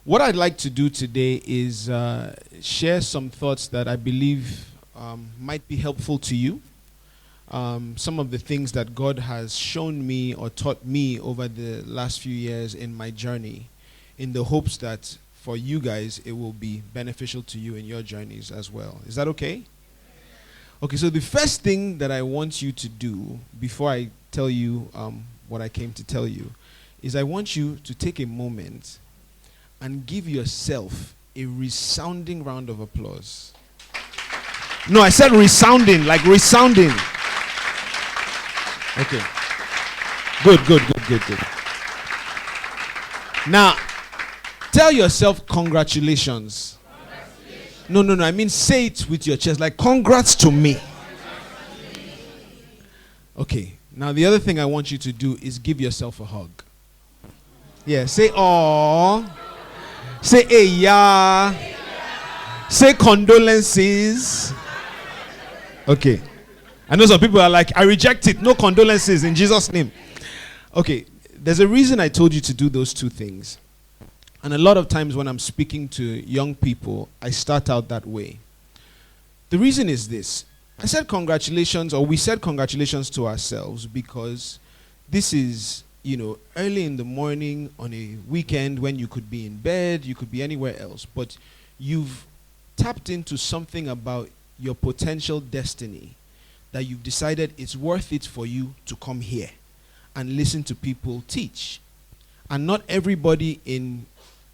What I'd like to do today is share some thoughts that I believe might be helpful to you. Some of the things that God has shown me or taught me over the last few years in my journey, in the hopes that for you guys it will be beneficial to you in your journeys as well. Is that okay? Okay, so the first thing that I want you to do before I tell you what I came to tell you is I want you to take a moment and give yourself a resounding round of applause. No, I said resounding, like resounding. Okay. Good. Now, tell yourself congratulations. No, I mean say it with your chest, like congrats to me. Okay. Now, the other thing I want you to do is give yourself a hug. Yeah, say aww. Say hey yeah. Say condolences. Okay. I know some people are like, I reject it. No condolences in Jesus' name. Okay. There's a reason I told you to do those two things. And a lot of times when I'm speaking to young people, I start out that way. The reason is this. I said congratulations, or we said congratulations to ourselves because this is, early in the morning on a weekend when you could be in bed, you could be anywhere else, but you've tapped into something about your potential destiny that you've decided it's worth it for you to come here and listen to people teach. And not everybody in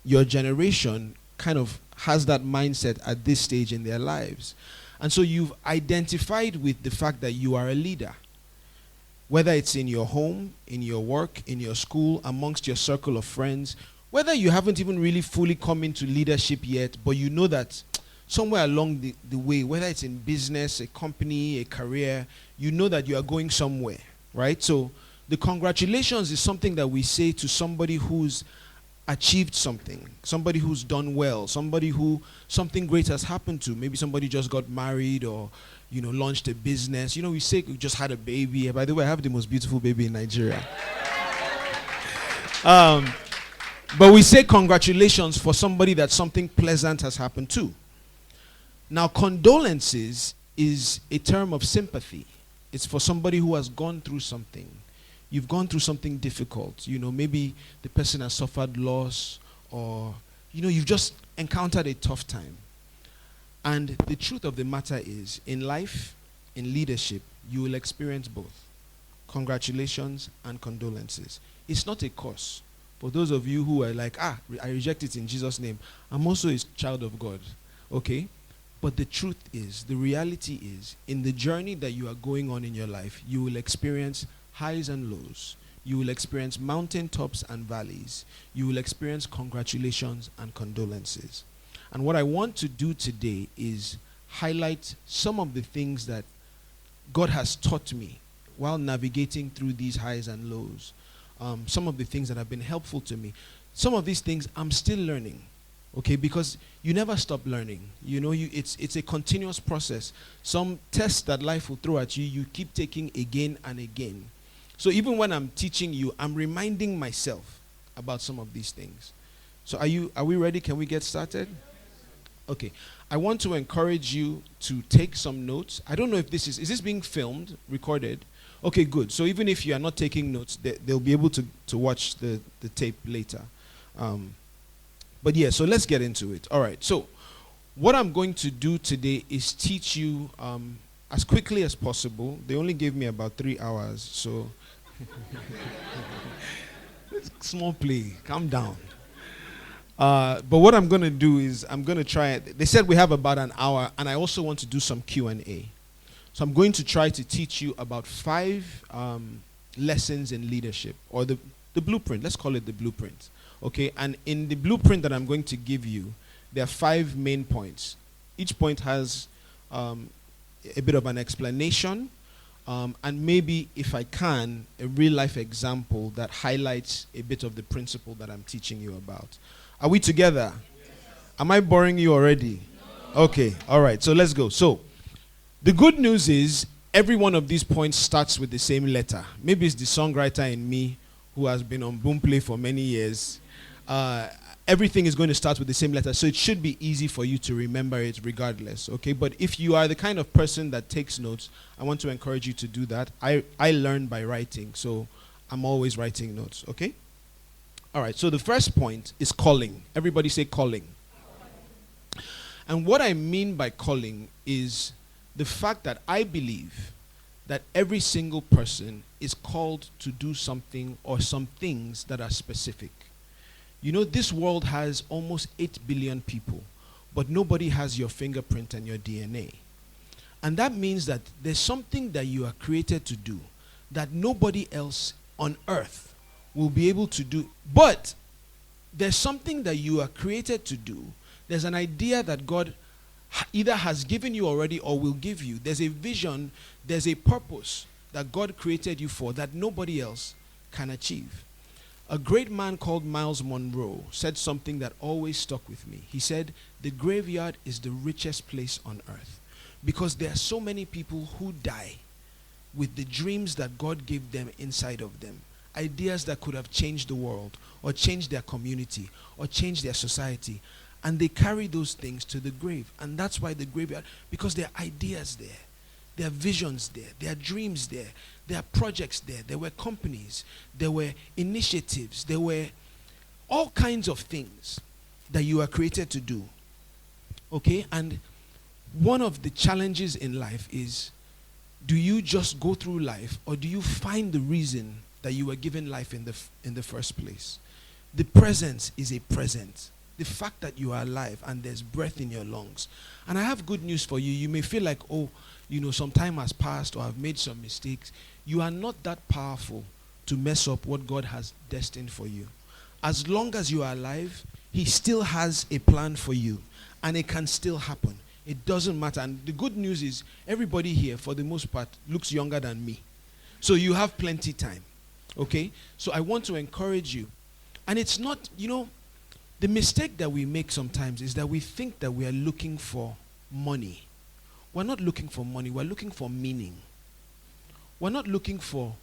your generation kind of has that mindset at this stage in their lives. And so you've identified with the fact that you are a leader. Whether it's in your home, in your work, in your school, amongst your circle of friends, whether you haven't even really fully come into leadership yet, but you know that somewhere along the way, whether it's in business, a company, a career, you know that you are going somewhere, right? So the congratulations is something that we say to somebody who's achieved something, somebody who's done well, somebody who something great has happened to. Maybe somebody just got married or launched a business. We say we just had a baby. By the way, I have the most beautiful baby in Nigeria. But we say congratulations for somebody that something pleasant has happened to. Now, condolences is a term of sympathy. It's for somebody who has gone through something. You've gone through something difficult. Maybe the person has suffered loss or, you've just encountered a tough time. And the truth of the matter is, in life, in leadership, you will experience both. Congratulations and condolences. It's not a curse. For those of you who are like, I reject it in Jesus' name, I'm also a child of God. Okay? But the truth is, the reality is, in the journey that you are going on in your life, you will experience highs and lows. You will experience mountaintops and valleys. You will experience congratulations and condolences. And what I want to do today is highlight some of the things that God has taught me while navigating through these highs and lows. Some of the things that have been helpful to me. Some of these things I'm still learning. Okay, because you never stop learning. It's a continuous process. Some tests that life will throw at you, you keep taking again and again. So even when I'm teaching you, I'm reminding myself about some of these things. So are we ready? Can we get started? Okay. I want to encourage you to take some notes. I don't know if is this being filmed, recorded? Okay, good. So even if you are not taking notes, they'll be able to watch the tape later. But yeah, so let's get into it. All right. So what I'm going to do today is teach you as quickly as possible. They only gave me about 3 hours, so small play. Calm down. But what I'm going to do is I'm going to try. They said we have about an hour, and I also want to do some Q&A. So I'm going to try to teach you about 5 lessons in leadership, or the blueprint. Let's call it the blueprint. Okay, and in the blueprint that I'm going to give you, there are 5 main points. Each point has a bit of an explanation, and maybe, if I can, a real-life example that highlights a bit of the principle that I'm teaching you about. Are we together? Yes. Am I boring you already? No. Okay, all right, so let's go. So, the good news is, every one of these points starts with the same letter. Maybe it's the songwriter in me who has been on Boomplay for many years. everything is going to start with the same letter. So it should be easy for you to remember it regardless, okay? But if you are the kind of person that takes notes, I want to encourage you to do that. I learn by writing, so I'm always writing notes, okay? All right, so the first point is calling. Everybody say calling. And what I mean by calling is the fact that I believe that every single person is called to do something or some things that are specific. You know, this world has almost 8 billion people, but nobody has your fingerprint and your DNA. And that means that there's something that you are created to do that nobody else on earth will be able to do. But there's something that you are created to do. There's an idea that God either has given you already or will give you. There's a vision, there's a purpose that God created you for that nobody else can achieve. A great man called Miles Monroe said something that always stuck with me. He said, the graveyard is the richest place on earth because there are so many people who die with the dreams that God gave them inside of them. Ideas that could have changed the world or changed their community or changed their society. And they carry those things to the grave. And that's why the graveyard, because there are ideas there. There are visions there. There are dreams there. There are projects there. There were companies. There were initiatives. There were all kinds of things that you are created to do. Okay? And one of the challenges in life is, do you just go through life or do you find the reason that you were given life in the first place? The presence is a present. The fact that you are alive and there's breath in your lungs. And I have good news for you. You may feel like, oh, you know, some time has passed or I've made some mistakes. You are not that powerful to mess up what God has destined for you. As long as you are alive, He still has a plan for you. And it can still happen. It doesn't matter. And the good news is everybody here, for the most part, looks younger than me. So you have plenty time. Okay? So I want to encourage you. And it's not, you know, the mistake that we make sometimes is that we think that we are looking for money. We're not looking for money. We're looking for meaning. We're not looking for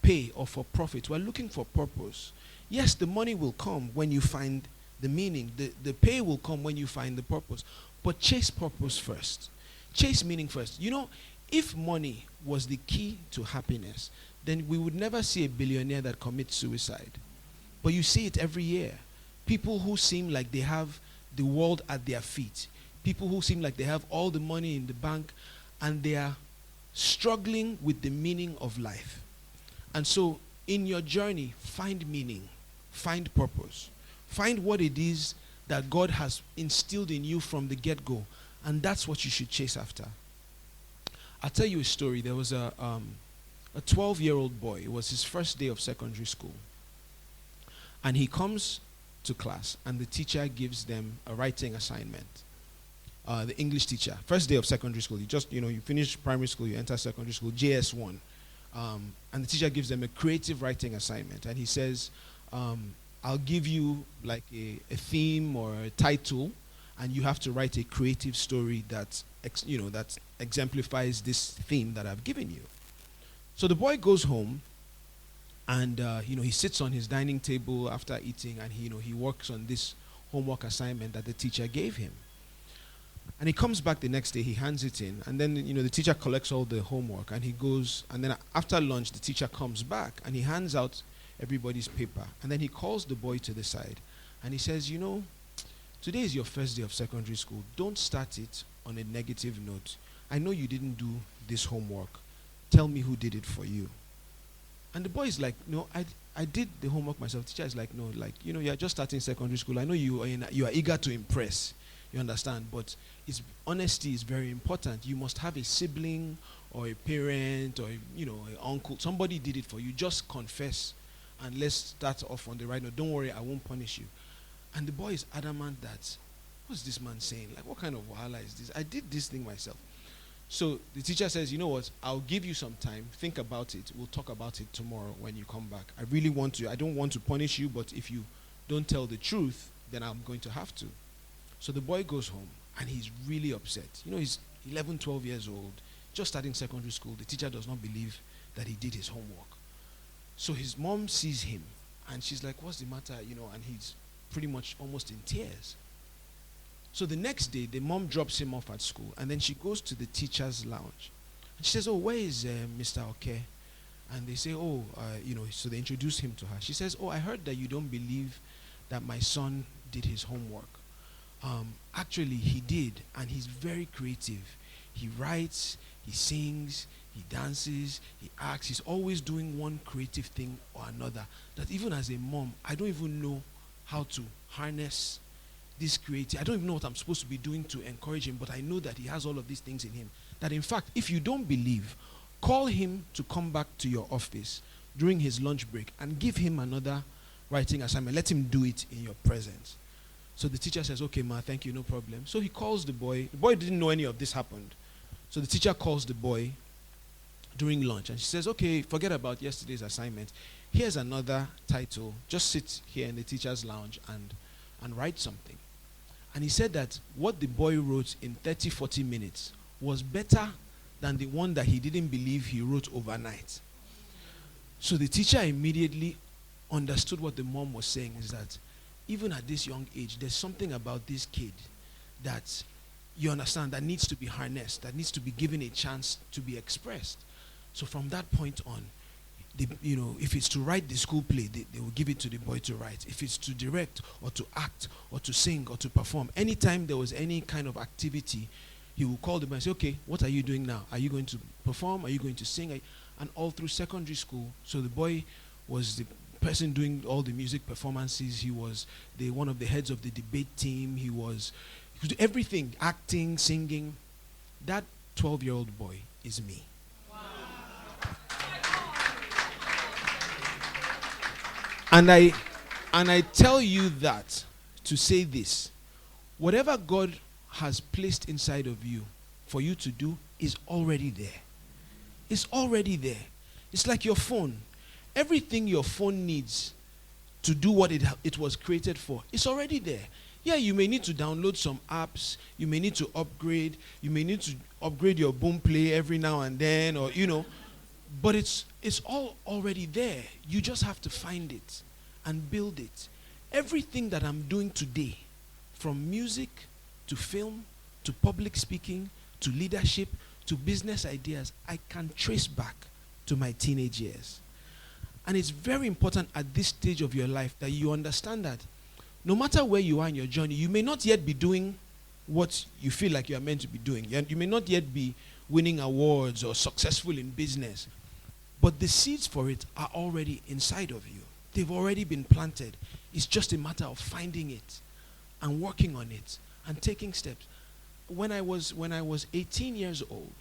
pay or for profit. We're looking for purpose. Yes, the money will come when you find the meaning. The pay will come when you find the purpose. But chase purpose first. Chase meaning first. You know, if money was the key to happiness, then we would never see a billionaire that commits suicide. But you see it every year. People who seem like they have the world at their feet. People who seem like they have all the money in the bank and they are struggling with the meaning of life. And so in your journey, find meaning, find purpose, find what it is that God has instilled in you from the get-go, and that's what you should chase after. I'll tell you a story. There was a 12-year-old boy. It was his first day of secondary school. And he comes to class, and the teacher gives them a writing assignment. The English teacher, first day of secondary school. You finish primary school, you enter secondary school, JS1. And the teacher gives them a creative writing assignment. And he says, I'll give you like a theme or a title, and you have to write a creative story that exemplifies this theme that I've given you. So the boy goes home, and he sits on his dining table after eating, and he works on this homework assignment that the teacher gave him. And he comes back the next day, he hands it in, and then the teacher collects all the homework, and he goes, and then after lunch the teacher comes back and he hands out everybody's paper, and then he calls the boy to the side and he says, today is your first day of secondary school. Don't start it on a negative note. I know you didn't do this homework. Tell me who did it for you. And the boy is like, no, I did the homework myself. The teacher is like, no, you're just starting secondary school. I know you are eager to impress. You understand? But honesty is very important. You must have a sibling or a parent or an uncle. Somebody did it for you. Just confess and let's start off on the right note. Don't worry, I won't punish you. And the boy is adamant that, what's this man saying? Like, what kind of wahala is this? I did this thing myself. So the teacher says, you know what, I'll give you some time. Think about it. We'll talk about it tomorrow when you come back. I don't want to punish you, but if you don't tell the truth, then I'm going to have to. So the boy goes home and he's really upset. He's 11, 12 years old, just starting secondary school. The teacher does not believe that he did his homework. So his mom sees him and she's like, what's the matter? And he's pretty much almost in tears. So the next day, the mom drops him off at school, and then she goes to the teacher's lounge. And she says, "Oh, where is Mr. Oke?" And they say, "Oh, so they introduce him to her." She says, "Oh, I heard that you don't believe that my son did his homework. Actually, he did, and he's very creative. He writes, he sings, he dances, he acts. He's always doing one creative thing or another. That even as a mom, I don't even know how to harness this creative. I don't even know what I'm supposed to be doing to encourage him, but I know that he has all of these things in him. That in fact, if you don't believe, call him to come back to your office during his lunch break and give him another writing assignment. Let him do it in your presence." So the teacher says, "Okay, ma, thank you, no problem." So he calls the boy. The boy didn't know any of this happened. So the teacher calls the boy during lunch, and she says, "Okay, forget about yesterday's assignment. Here's another title. Just sit here in the teacher's lounge and write something." And he said that what the boy wrote in 30, 40 minutes was better than the one that he didn't believe he wrote overnight. So the teacher immediately understood what the mom was saying, is that even at this young age, there's something about this kid that you understand that needs to be harnessed, that needs to be given a chance to be expressed. So from that point on, if it's to write the school play, they will give it to the boy to write. If it's to direct or to act or to sing or to perform, anytime there was any kind of activity, he will call the boy and say, "Okay, what are you doing now? Are you going to perform? Are you going to sing?" And all through secondary school, so the boy was the person doing all the music performances. He was one of the heads of the debate team. He was everything, acting, singing. That 12-year-old boy is me. And I tell you that to say this: whatever God has placed inside of you for you to do is already there. It's already there. It's like your phone. Everything your phone needs to do what it was created for is already there. Yeah, you may need to download some apps. You may need to upgrade. You may need to upgrade your boom play every now and then, or but it's all already there. You just have to find it and build it. Everything that I'm doing today, from music to film to public speaking to leadership to business ideas, I can trace back to my teenage years. And it's very important at this stage of your life that you understand that no matter where you are in your journey, you may not yet be doing what you feel like you are meant to be doing. You may not yet be winning awards or successful in business. But the seeds for it are already inside of you. They've already been planted. It's just a matter of finding it and working on it and taking steps. When I was 18 years old,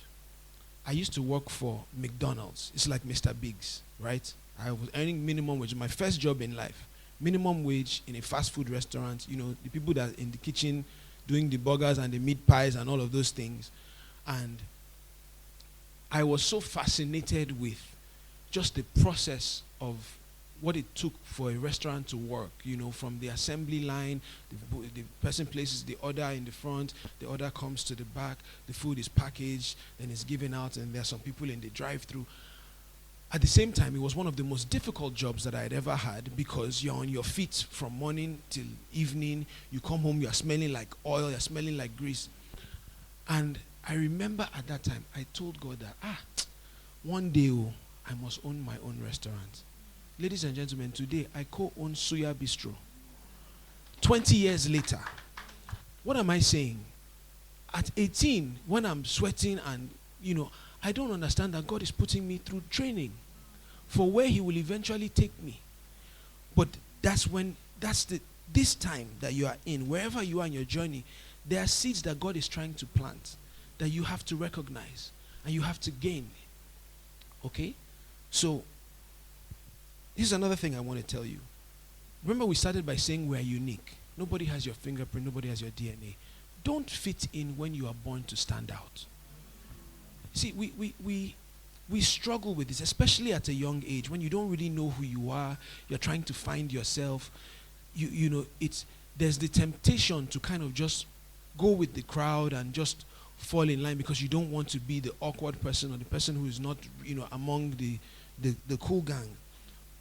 I used to work for McDonald's. It's like Mr. Biggs, right? I was earning minimum wage. My first job in life, minimum wage in a fast food restaurant. The people that are in the kitchen doing the burgers and the meat pies and all of those things. And I was so fascinated with just the process of what it took for a restaurant to work, from the assembly line, the person places the order in the front, the order comes to the back, the food is packaged, then it's given out, and there are some people in the drive-through. At the same time, it was one of the most difficult jobs that I had ever had, because you're on your feet from morning till evening. You come home, you're smelling like oil, you're smelling like grease. And I remember at that time, I told God that, one day I must own my own restaurant. Ladies and gentlemen, today I co-own Suya Bistro. 20 years later. What am I saying? At 18, when I'm sweating and, I don't understand that God is putting me through training for where he will eventually take me. But this time that you are in, wherever you are in your journey, there are seeds that God is trying to plant that you have to recognize and you have to gain. Okay? So, this is another thing I want to tell you. Remember, we started by saying we are unique. Nobody has your fingerprint. Nobody has your DNA. Don't fit in when you are born to stand out. See, we struggle with this, especially at a young age, when you don't really know who you are. You're trying to find yourself. There's the temptation to kind of just go with the crowd and just fall in line because you don't want to be the awkward person or the person who is not, among the cool gang.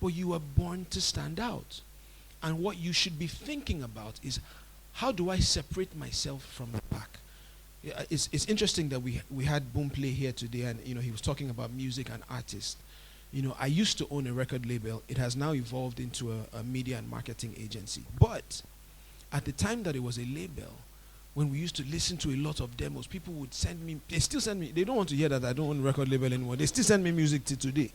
But you are born to stand out. And what you should be thinking about is, how do I separate myself from the pack? It's interesting that we had Boom Play here today, and he was talking about music and artists. I used to own a record label. It has now evolved into a media and marketing agency. But at the time that it was a label, when we used to listen to a lot of demos, people would send me, they still send me, they don't want to hear that I don't own a record label anymore. They still send me music till today.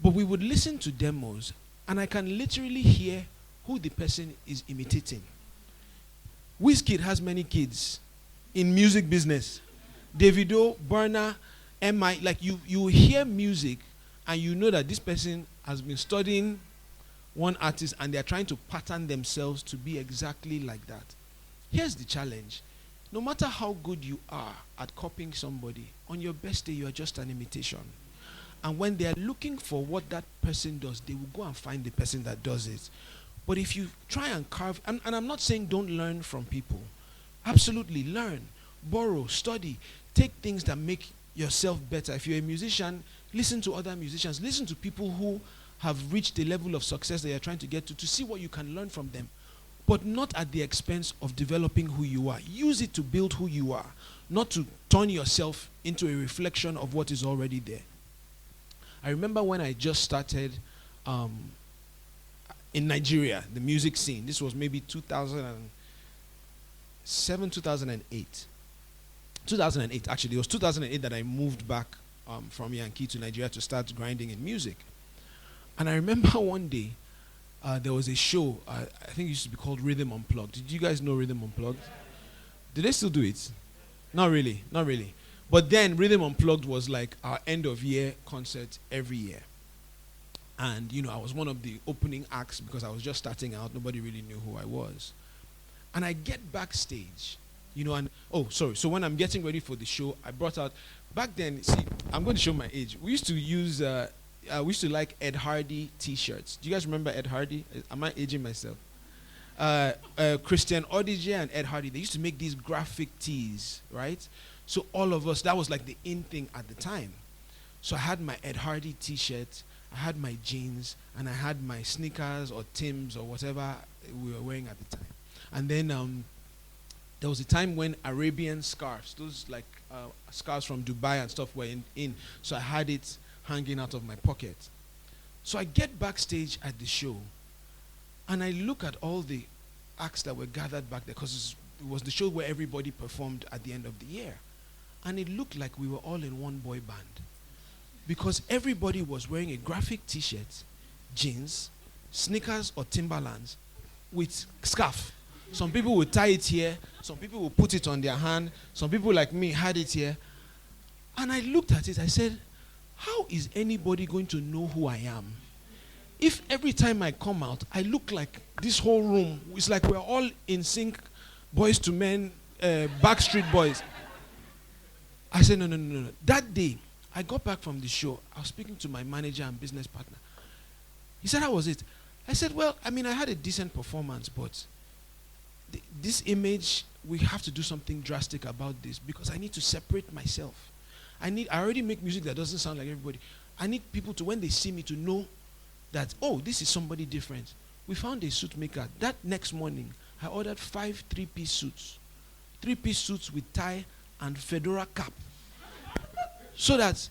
But we would listen to demos, and I can literally hear who the person is imitating. Wizkid has many kids in music business. Davido, Burna, M.I. Like you hear music and you know that this person has been studying one artist and they're trying to pattern themselves to be exactly like that. Here's the challenge. No matter how good you are at copying somebody, on your best day you are just an imitation. And when they're looking for what that person does, they will go and find the person that does it. But if you try and carve, and I'm not saying don't learn from people. Absolutely, learn, borrow, study, take things that make yourself better. If you're a musician, listen to other musicians. Listen to people who have reached the level of success that you're trying to get to see what you can learn from them. But not at the expense of developing who you are. Use it to build who you are, not to turn yourself into a reflection of what is already there. I remember when I just started in Nigeria, the music scene. This was maybe 2007, 2008. 2008, actually. It was 2008 that I moved back from Yankee to Nigeria to start grinding in music. And I remember one day, there was a show, I think it used to be called Rhythm Unplugged. Did you guys know Rhythm Unplugged? Did they still do it? Not really, not really. But then Rhythm Unplugged was like our end of year concert every year. And, I was one of the opening acts because I was just starting out. Nobody really knew who I was. And I get backstage, so when I'm getting ready for the show, I brought out, back then, see, I'm going to show my age. We used to use, we used to like Ed Hardy t-shirts. Do you guys remember Ed Hardy? Am I aging myself? Christian Audigier and Ed Hardy, they used to make these graphic tees, right? So all of us, that was like the in thing at the time. So I had my Ed Hardy t-shirt, I had my jeans, and I had my sneakers or Timbs or whatever we were wearing at the time. And then there was a time when Arabian scarves, those like scarves from Dubai and stuff were in. So I had it hanging out of my pocket. So I get backstage at the show, and I look at all the acts that were gathered back there, because it was the show where everybody performed at the end of the year. And it looked like we were all in one boy band, because everybody was wearing a graphic t-shirt, jeans, sneakers or Timberlands with scarf. Some people would tie it here, some people would put it on their hand, some people like me had it here. And I looked at it, I said, how is anybody going to know who I am if every time I come out, I look like this whole room, it's like we're all in sync, Boys to Men, Backstreet Boys. I said, no. That day, I got back from the show. I was speaking to my manager and business partner. He said, how was it? I said, well, I had a decent performance, but this image, we have to do something drastic about this, because I need to separate myself. I already make music that doesn't sound like everybody. I need people to, when they see me, to know that, oh, this is somebody different. We found a suit maker. That next morning, I ordered 5 3-piece suits. 3-piece suits with tie and fedora cap. So that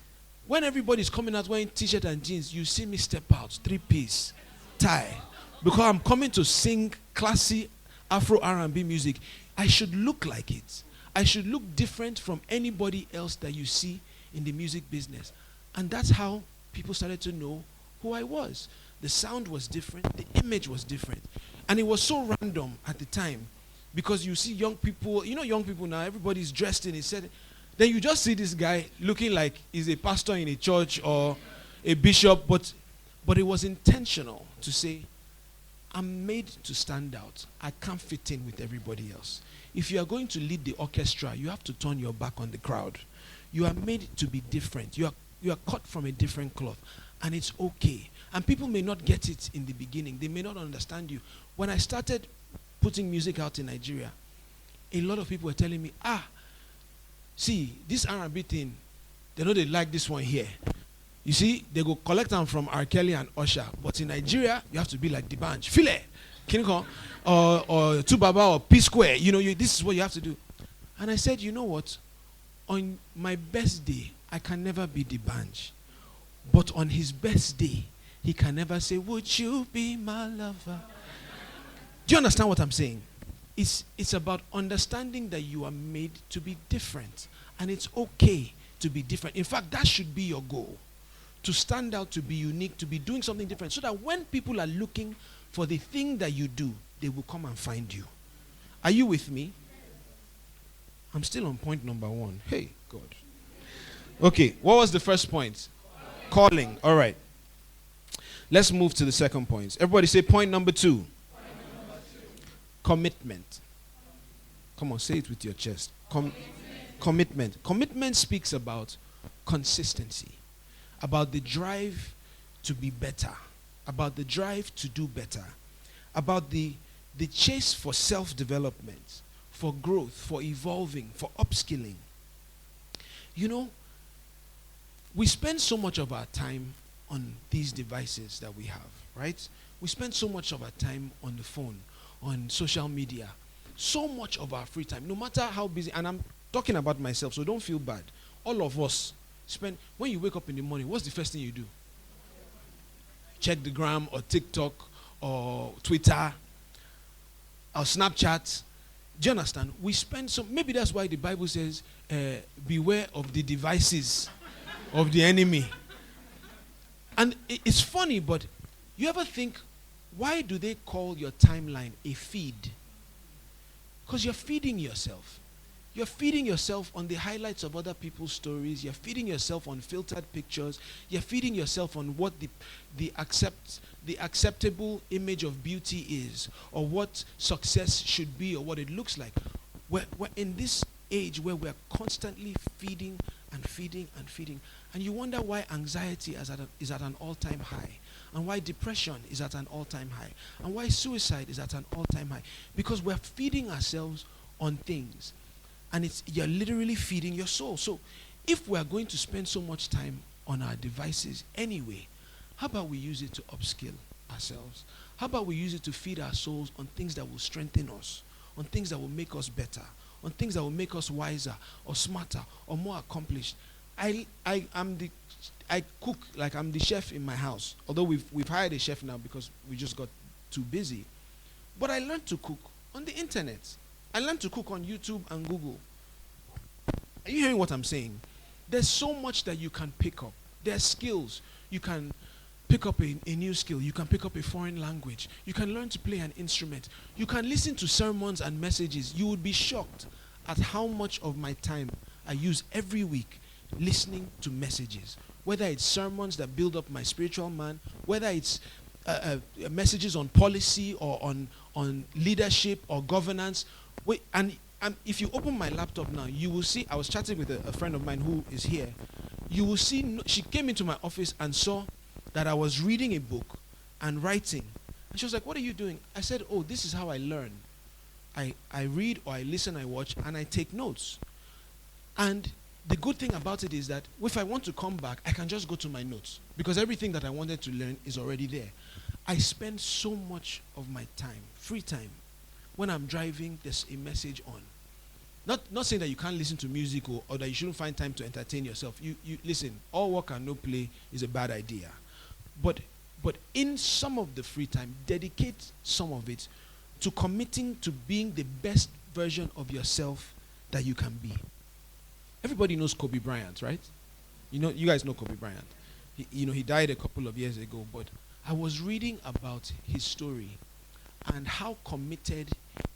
when everybody's coming out wearing t-shirt and jeans, you see me step out, 3-piece, tie. Because I'm coming to sing classy Afro R&B music. I should look like it. I should look different from anybody else that you see in the music business. And that's how people started to know who I was. The sound was different, the image was different. And it was so random at the time, because you see young people, young people now, everybody's dressed in a set. Then you just see this guy looking like he's a pastor in a church or a bishop, but it was intentional to say, I'm made to stand out. I can't fit in with everybody else. If you are going to lead the orchestra, you have to turn your back on the crowd. You are made to be different. You are cut from a different cloth, and it's okay. And people may not get it in the beginning. They may not understand you. When I started putting music out in Nigeria, a lot of people were telling me, see, this R&B thing, they know they like this one here. You see, they go collect them from R. Kelly and Usher. But in Nigeria, you have to be like the Banch. File! Kiniko, or 2 Baba or P Square. This is what you have to do. And I said, you know what? On my best day, I can never be the Banj. But on his best day, he can never say, would you be my lover? Do you understand what I'm saying? It's about understanding that you are made to be different. And it's okay to be different. In fact, that should be your goal. To stand out, to be unique, to be doing something different. So that when people are looking for the thing that you do, they will come and find you. Are you with me? I'm still on point number 1. Hey, God. Okay, what was the first point? Calling. All right. Let's move to the second point. Everybody say point number 2. Commitment. Come on, say it with your chest. Commitment. Commitment speaks about consistency, about the drive to be better, about the drive to do better, about the chase for self-development, for growth, for evolving, for upskilling. We spend so much of our time on these devices that we have, right? We spend so much of our time on the phone, on social media, so much of our free time, no matter how busy, and I'm talking about myself, so don't feel bad. All of us spend, when you wake up in the morning, what's the first thing you do? Check the gram or TikTok or Twitter or Snapchat. Do you understand? We spend maybe that's why the Bible says, beware of the devices of the enemy. And it's funny, but you ever think, why do they call your timeline a feed? Because you're feeding yourself. You're feeding yourself on the highlights of other people's stories. You're feeding yourself on filtered pictures. You're feeding yourself on what the acceptable image of beauty is, or what success should be, or what it looks like. We're in this age where we're constantly feeding and feeding and feeding. And you wonder why anxiety is at an all-time high, and why depression is at an all-time high, and why suicide is at an all-time high. Because we're feeding ourselves on things. And you're literally feeding your soul. So if we're going to spend so much time on our devices anyway, how about we use it to upskill ourselves? How about we use it to feed our souls on things that will strengthen us, on things that will make us better, on things that will make us wiser or smarter or more accomplished? I cook like I'm the chef in my house. Although we've hired a chef now because we just got too busy. But I learned to cook on the internet. I learned to cook on YouTube and Google. Are you hearing what I'm saying? There's so much that you can pick up. There's skills. You can pick up a new skill. You can pick up a foreign language. You can learn to play an instrument. You can listen to sermons and messages. You would be shocked at how much of my time I use every week listening to messages. Whether it's sermons that build up my spiritual man, whether it's messages on policy or on leadership or governance. And if you open my laptop now, you will see, I was chatting with a friend of mine who is here. You will see, she came into my office and saw that I was reading a book and writing. And she was like, what are you doing? I said, oh, this is how I learn. I read or I listen, I watch, and I take notes. And the good thing about it is that if I want to come back, I can just go to my notes, because everything that I wanted to learn is already there. I spend so much of my time, free time. When I'm driving, there's a message on. Not saying that you can't listen to music or that you shouldn't find time to entertain yourself. You listen, all work and no play is a bad idea. But in some of the free time, dedicate some of it to committing to being the best version of yourself that you can be. Everybody knows Kobe Bryant, right? You guys know Kobe Bryant. He died a couple of years ago, but I was reading about his story and how committed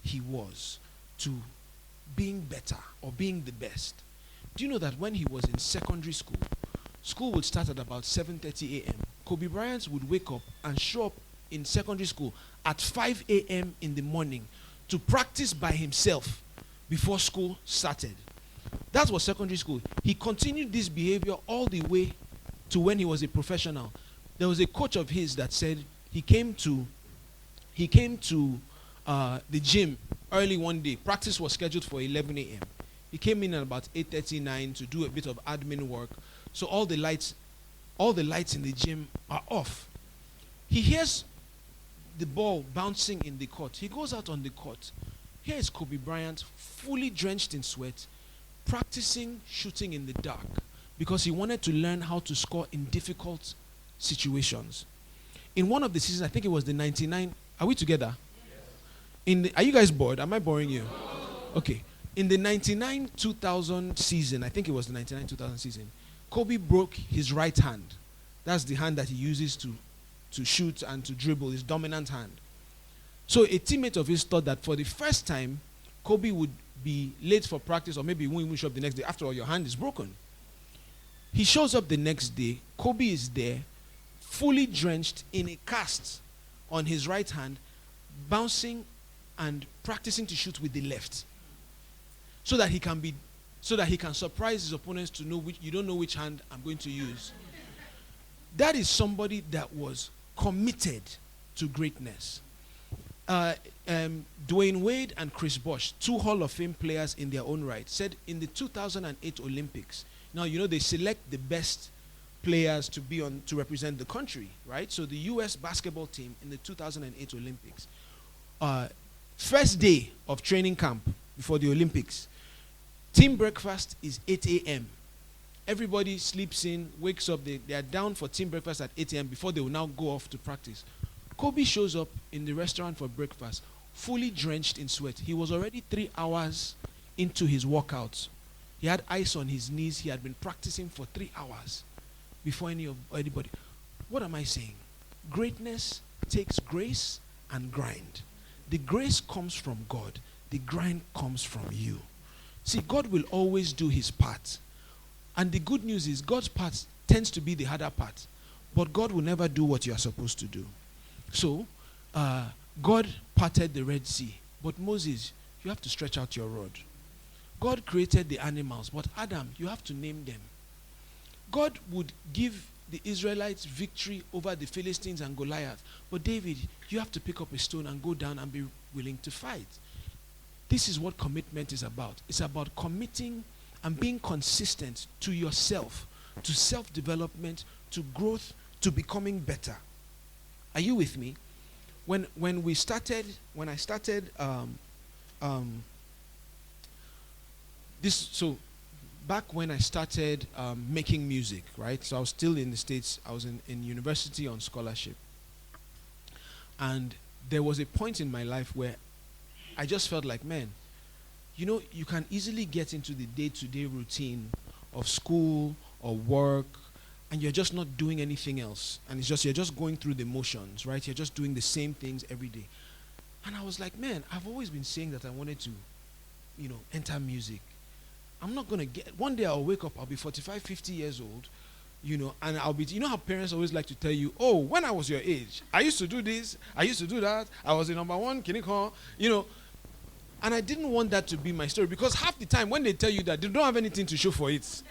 he was to being better or being the best. Do you know that when he was in secondary school, school would start at about 7:30 a.m. Kobe Bryant would wake up and show up in secondary school at 5 a.m. in the morning to practice by himself before school started. That was secondary school. He continued this behavior all the way to when he was a professional. There was a coach of his that said he came to the gym early one day. Practice was scheduled for 11 a.m. He came in at about 8:39 to do a bit of admin work. So all the lights in the gym are off. He hears the ball bouncing in the court. He goes out on the court. Here is Kobe Bryant, fully drenched in sweat, practicing shooting in the dark because he wanted to learn how to score in difficult situations. In one of the seasons, I think it was the 99. Are we together? Are you guys bored? Am I boring you? Okay. In the 99-2000 season, I think it was the 99-2000 season, Kobe broke his right hand. That's the hand that he uses to shoot and to dribble, his dominant hand. So a teammate of his thought that for the first time, Kobe would be late for practice, or maybe he won't even show up the next day. After all, your hand is broken. He shows up the next day. Kobe is there, fully drenched in a cast on his right hand, bouncing and practicing to shoot with the left, so that he can surprise his opponents to know you don't know which hand I'm going to use. That is somebody that was committed to greatness. Dwayne Wade and Chris Bosh, two Hall of Fame players in their own right, said in the 2008 Olympics, now they select the best players to represent the country, right? So the US basketball team in the 2008 Olympics, first day of training camp before the Olympics, team breakfast is 8 a.m. Everybody sleeps in, wakes up, they are down for team breakfast at 8 a.m. before they will now go off to practice. Kobe shows up in the restaurant for breakfast, fully drenched in sweat. He was already 3 hours into his workouts. He had ice on his knees. He had been practicing for 3 hours before anybody. What am I saying? Greatness takes grace and grind. The grace comes from God. The grind comes from you. See, God will always do his part. And the good news is God's part tends to be the harder part. But God will never do what you are supposed to do. So, God parted the Red Sea. But Moses, you have to stretch out your rod. God created the animals. But Adam, you have to name them. God would give the Israelites victory over the Philistines and Goliath. But David, you have to pick up a stone and go down and be willing to fight. This is what commitment is about. It's about committing and being consistent to yourself, to self-development, to growth, to becoming better. Are you with me? When I started back when I started making music, right? So I was still in the States. I was in university on scholarship. And there was a point in my life where I just felt like, man, you can easily get into the day-to-day routine of school or work, and you're just not doing anything else. And you're just going through the motions, right? You're just doing the same things every day. And I was like, man, I've always been saying that I wanted to, enter music. I'm not going to one day I'll wake up, I'll be 45, 50 years old, and I'll be, how parents always like to tell you, oh, when I was your age, I used to do this, I used to do that, I was the number one, and I didn't want that to be my story, because half the time when they tell you that, they don't have anything to show for it.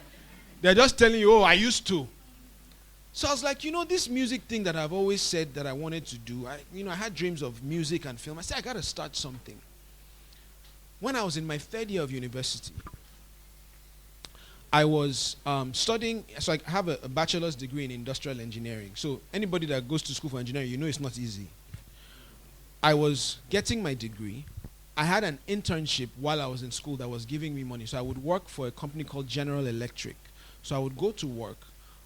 They're just telling you, oh, I used to. So I was like, this music thing that I've always said that I wanted to do, I had dreams of music and film. I said, I got to start something. When I was in my third year of university, I was studying, so I have a bachelor's degree in industrial engineering. So anybody that goes to school for engineering, it's not easy. I was getting my degree. I had an internship while I was in school that was giving me money. So I would work for a company called General Electric. So I would go to work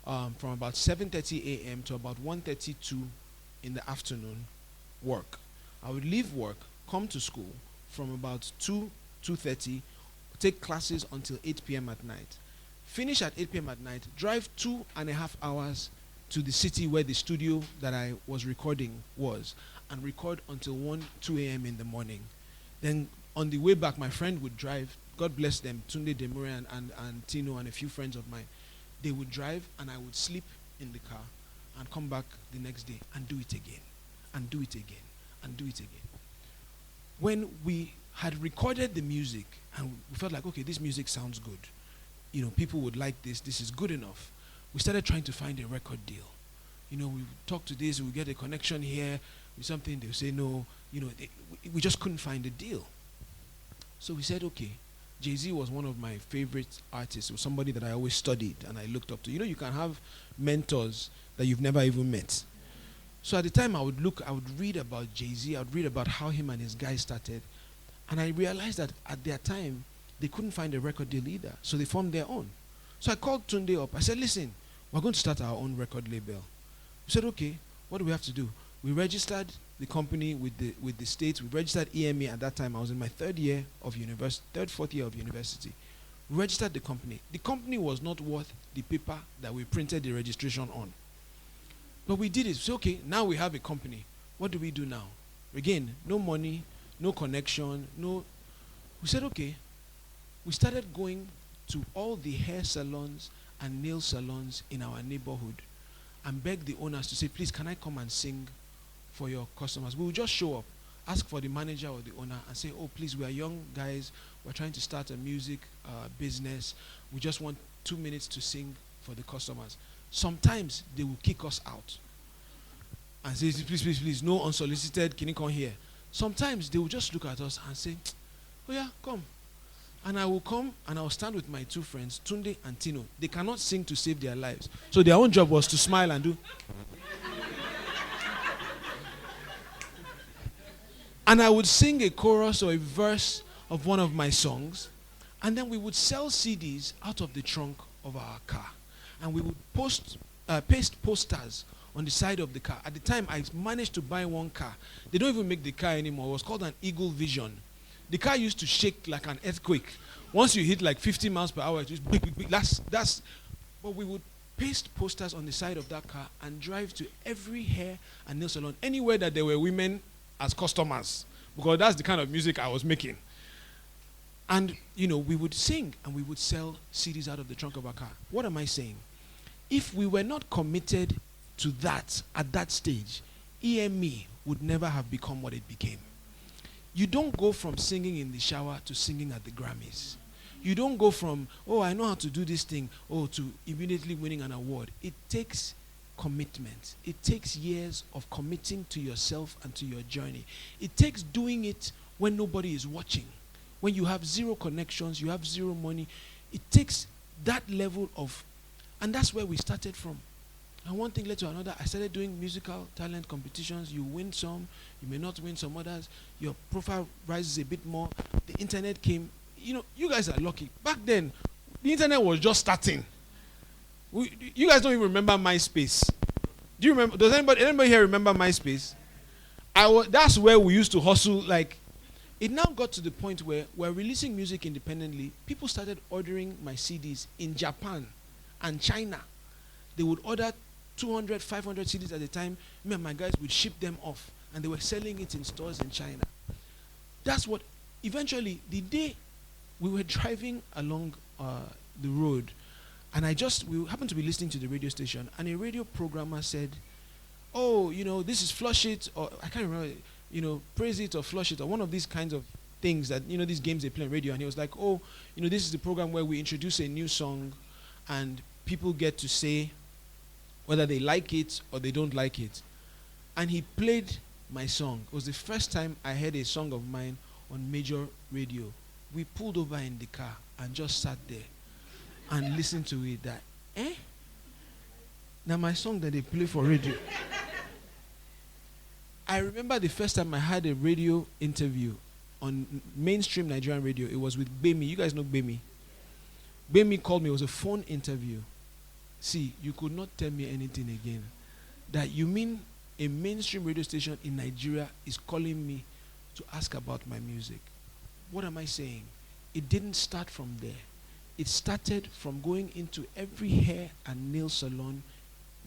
from about 7:30 a.m. to about 1:32 in the afternoon, work. I would leave work, come to school from about 2:30, take classes until 8 p.m. at night. Finish at 8 p.m. at night, drive 2.5 hours to the city where the studio that I was recording was, and record until 2 a.m. in the morning. Then on the way back, my friend would drive, God bless them, Tunde Demure and Tino and a few friends of mine. They would drive and I would sleep in the car and come back the next day and do it again, and do it again, and do it again. When we had recorded the music and we felt like, okay, this music sounds good. People would like this. This is good enough. We started trying to find a record deal. We talk to this, we get a connection here with something. They'll say no. We just couldn't find a deal. So we said, okay. Jay-Z was one of my favorite artists. It was somebody that I always studied and I looked up to. You can have mentors that you've never even met. So at the time I would read about Jay-Z, I would read about how him and his guys started. And I realized that at their time, they couldn't find a record deal either. So they formed their own. So I called Tunde up. I said, listen, we're going to start our own record label. He said, okay, what do we have to do? We registered the company with the states. We registered EMA at that time. I was in my fourth year of university. We registered the company. The company was not worth the paper that we printed the registration on. But we did it. So, okay, now we have a company. What do we do now? Again, no money, no connection, no. We said, okay. We started going to all the hair salons and nail salons in our neighborhood and begged the owners to say, please, can I come and sing for your customers? We would just show up, ask for the manager or the owner and say, oh, please, we are young guys. We're trying to start a music business. We just want 2 minutes to sing for the customers. Sometimes they will kick us out and say, please, please, please, no unsolicited, can you come here? Sometimes they will just look at us and say, oh yeah, come. And I will come and I will stand with my two friends, Tunde and Tino. They cannot sing to save their lives. So their own job was to smile and do. And I would sing a chorus or a verse of one of my songs. And then we would sell CDs out of the trunk of our car. And we would paste posters on the side of the car. At the time, I managed to buy one car. They don't even make the car anymore. It was called an Eagle Vision. The car used to shake like an earthquake. Once you hit like 50 miles per hour, it just big, big, big. But we would paste posters on the side of that car and drive to every hair and nail salon, anywhere that there were women as customers, because that's the kind of music I was making. And, we would sing and we would sell CDs out of the trunk of our car. What am I saying? If we were not committed to that at that stage, EME would never have become what it became. You don't go from singing in the shower to singing at the Grammys. You don't go from, oh, I know how to do this thing, to immediately winning an award. It takes commitment. It takes years of committing to yourself and to your journey. It takes doing it when nobody is watching. When you have zero connections, you have zero money. It takes that level of, and that's where we started from. And one thing led to another. I started doing musical talent competitions. You win some, you may not win some others. Your profile rises a bit more. The internet came. You guys are lucky. Back then, the internet was just starting. You guys don't even remember MySpace. Do you remember? Does anybody here remember MySpace? That's where we used to hustle. Like, it now got to the point where we're releasing music independently. People started ordering my CDs in Japan and China. They would order 200, 500 CDs at a time. Me and my guys would ship them off, and they were selling it in stores in China. That's what, eventually, the day we were driving along the road, and we happened to be listening to the radio station, and a radio programmer said, oh, this is Flush It, or I can't remember, Praise It or Flush It, or one of these kinds of things that, these games they play on radio. And he was like, oh, this is the program where we introduce a new song, and people get to say whether they like it or they don't like it. And he played my song. It was the first time I heard a song of mine on major radio. We pulled over in the car and just sat there and listened to it. Now my song that they play for radio. I remember the first time I had a radio interview on mainstream Nigerian radio. It was with Bemi. You guys know Bemi? Bemi called me. It was a phone interview. See, you could not tell me anything again. That you mean a mainstream radio station in Nigeria is calling me to ask about my music. What am I saying? It didn't start from there. It started from going into every hair and nail salon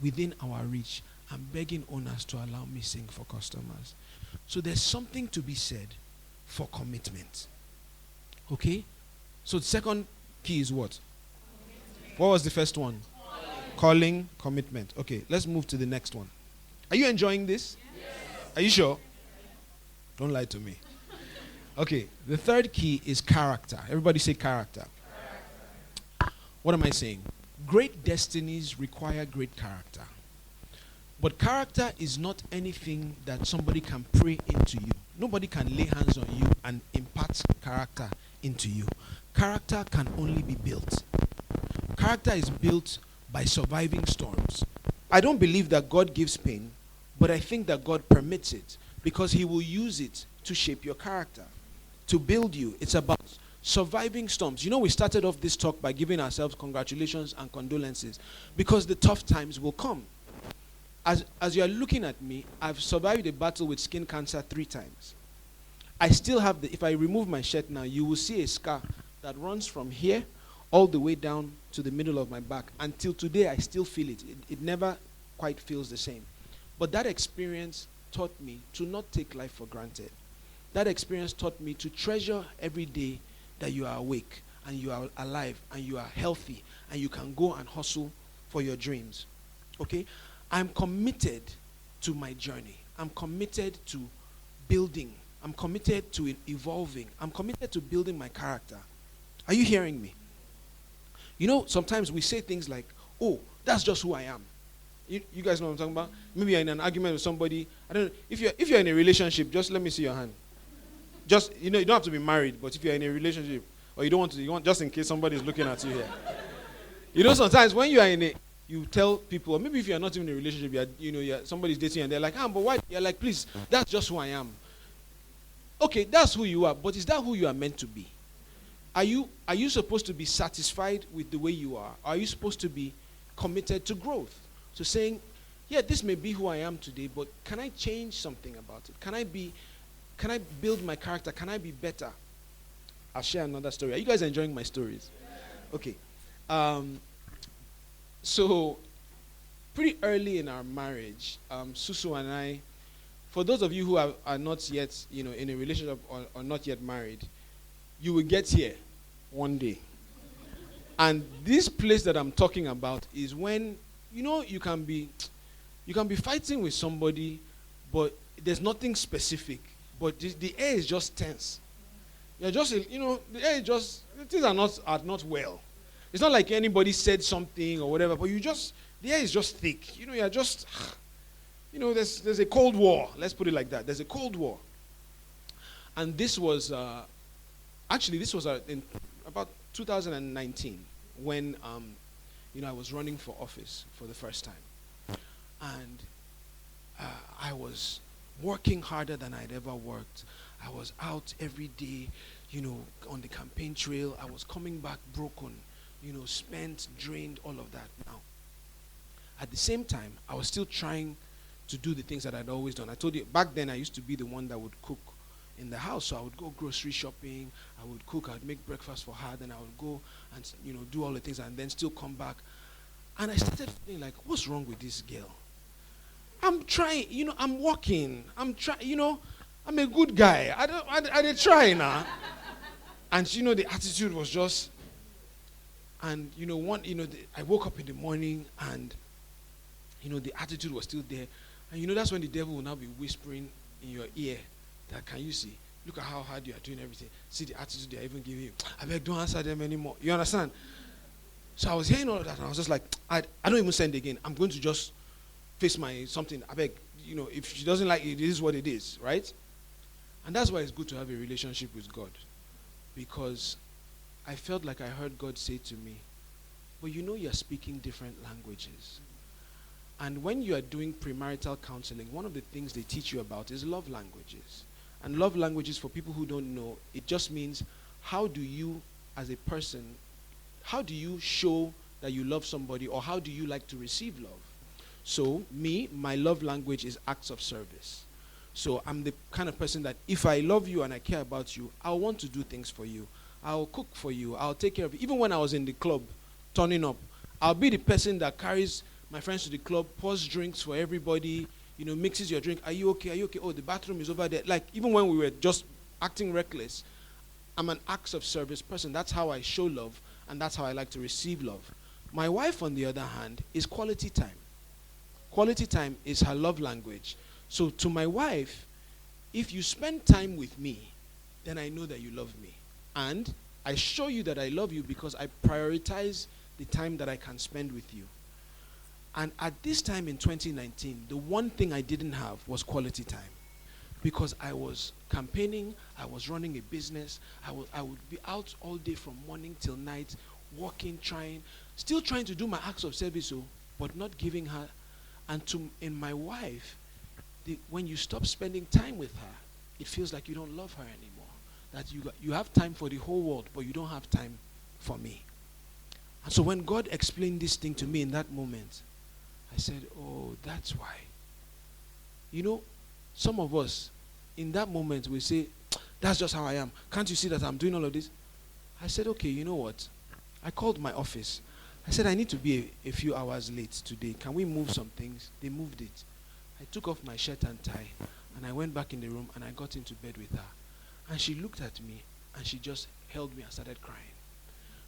within our reach and begging owners to allow me sing for customers. So there's something to be said for commitment. Okay? So the second key is what? What was the first one? Calling, commitment. Okay, let's move to the next one. Are you enjoying this? Yes. Are you sure? Don't lie to me. Okay, the third key is character. Everybody say character. What am I saying? Great destinies require great character. But character is not anything that somebody can pray into you. Nobody can lay hands on you and impart character into you. Character can only be built. Character is built by surviving storms. I don't believe that God gives pain, But I think that God permits it because he will use it to shape your character, to build you. It's about surviving storms. You know, we started off this talk by giving ourselves congratulations and condolences because the tough times will come. As you are looking at me, I've survived a battle with skin cancer 3 times. I still have if I remove my shirt now, you will see a scar that runs from here all the way down to the middle of my back. Until today, I still feel it. It never quite feels the same. But that experience taught me to not take life for granted. That experience taught me to treasure every day that you are awake and you are alive and you are healthy and you can go and hustle for your dreams. Okay? I'm committed to my journey. I'm committed to building. I'm committed to evolving. I'm committed to building my character. Are you hearing me? You know, sometimes we say things like, oh, that's just who I am. You guys know what I'm talking about? Maybe you're in an argument with somebody. I don't know. If you're in a relationship, just let me see your hand. Just, you don't have to be married, but if you're in a relationship, or you want just in case somebody's looking at you here. Sometimes when you are you tell people, or maybe if you're not even in a relationship, somebody's dating you and they're like, but why? You're like, please, that's just who I am. Okay, that's who you are, but is that who you are meant to be? Are you supposed to be satisfied with the way you are? Are you supposed to be committed to growth? To saying, yeah, this may be who I am today, but can I change something about it? Can I build my character? Can I be better? I'll share another story. Are you guys enjoying my stories? Okay. So, pretty early in our marriage, Susu and I, for those of you who are not yet, in a relationship or not yet married, you will get here one day. And this place that I'm talking about is when, you can be fighting with somebody, but there's nothing specific. But the air is just tense. You're just, the air is just, things are not well. It's not like anybody said something or whatever, but the air is just thick. You're just, there's a Cold War. Let's put it like that. There's a Cold War. And this was, in about 2019 when, I was running for office for the first time. And I was working harder than I'd ever worked. I was out every day, on the campaign trail. I was coming back broken, spent, drained, all of that. Now, at the same time, I was still trying to do the things that I'd always done. I told you, back then I used to be the one that would cook in the house. So I would go grocery shopping, I would cook, I would make breakfast for her, then I would go and, do all the things and then still come back. And I started feeling like, what's wrong with this girl? I'm trying, I'm working. I'm trying, I'm a good guy. I did try now. And, the attitude was just, and, I woke up in the morning and, the attitude was still there. And, that's when the devil will now be whispering in your ear that, can you see? Look at how hard you are doing everything. See the attitude they are even giving you. I beg, don't answer them anymore. You understand? So I was hearing all of that and I was just like, I don't even send again. I'm going to just face my something. I beg, if she doesn't like it, it is what it is, right? And that's why it's good to have a relationship with God. Because I felt like I heard God say to me, but you're speaking different languages. And when you are doing premarital counseling, one of the things they teach you about is love languages. And love languages, for people who don't know, it just means how do you, as a person, how do you show that you love somebody, or how do you like to receive love? So, my love language is acts of service. So I'm the kind of person that if I love you and I care about you, I'll want to do things for you. I'll cook for you. I'll take care of you. Even when I was in the club, turning up, I'll be the person that carries my friends to the club, pours drinks for everybody, mixes your drink. Are you okay? Are you okay? Oh, the bathroom is over there. Like, even when we were just acting reckless, I'm an acts of service person. That's how I show love, and that's how I like to receive love. My wife, on the other hand, is quality time. Quality time is her love language. So to my wife, if you spend time with me, then I know that you love me. And I show you that I love you because I prioritize the time that I can spend with you. And at this time in 2019, the one thing I didn't have was quality time. Because I was campaigning, I was running a business, I would be out all day from morning till night, working, still trying to do my acts of service, but not giving her. And in my wife, when you stop spending time with her, it feels like you don't love her anymore. That you have time for the whole world, but you don't have time for me. And so when God explained this thing to me in that moment, I said, oh, that's why. You know, some of us, in that moment, will say, that's just how I am. Can't you see that I'm doing all of this? I said, okay, you know what? I called my office. I said, I need to be a few hours late today. Can we move some things? They moved it. I took off my shirt and tie, and I went back in the room, and I got into bed with her. And she looked at me, and she just held me and started crying.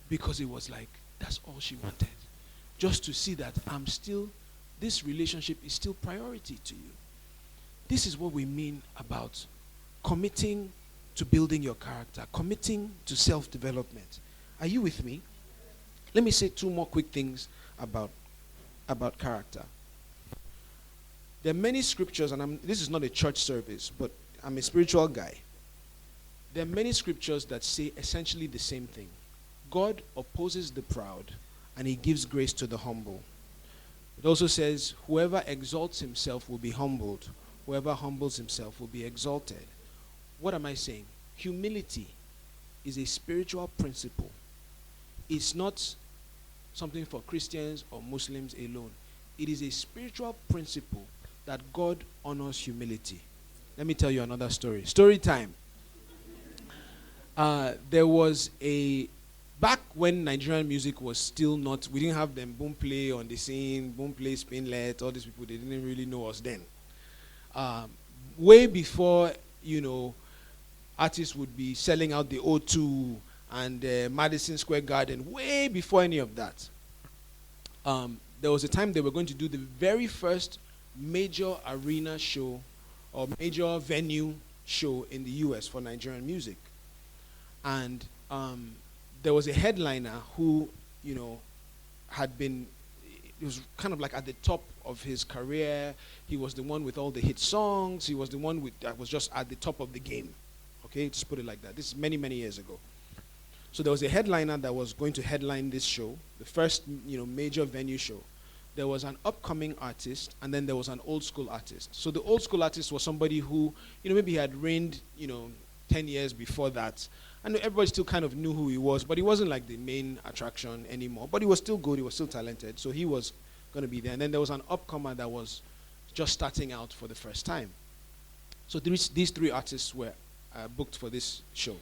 Because it was like, that's all she wanted. Just to see that this relationship is still priority to you. This is what we mean about committing to building your character, committing to self-development. Are you with me? Let me say two more quick things about character. There are many scriptures, and this is not a church service, but I'm a spiritual guy. There are many scriptures that say essentially the same thing. God opposes the proud, and he gives grace to the humble. It also says, whoever exalts himself will be humbled. Whoever humbles himself will be exalted. What am I saying? Humility is a spiritual principle. It's not something for Christians or Muslims alone. It is a spiritual principle that God honors humility. Let me tell you another story. Story time. There was back when Nigerian music was still not, we didn't have them boom play on the scene, boom play, spinlet, all these people, they didn't really know us then. Way before, artists would be selling out the O2 and Madison Square Garden, way before any of that. There was a time they were going to do the very first major arena show or major venue show in the US for Nigerian music. And there was a headliner who, had been, it was kind of like at the top of his career. He was the one with all the hit songs. He was the one that was just at the top of the game. Okay, just put it like that. This is many, many years ago. So there was a headliner that was going to headline this show, the first, major venue show. There was an upcoming artist, and then there was an old school artist. So the old school artist was somebody who, maybe he had reigned, 10 years before that. And everybody still kind of knew who he was, but he wasn't like the main attraction anymore. But he was still good, he was still talented, so he was going to be there. And then there was an upcomer that was just starting out for the first time. So these three artists were booked for this show.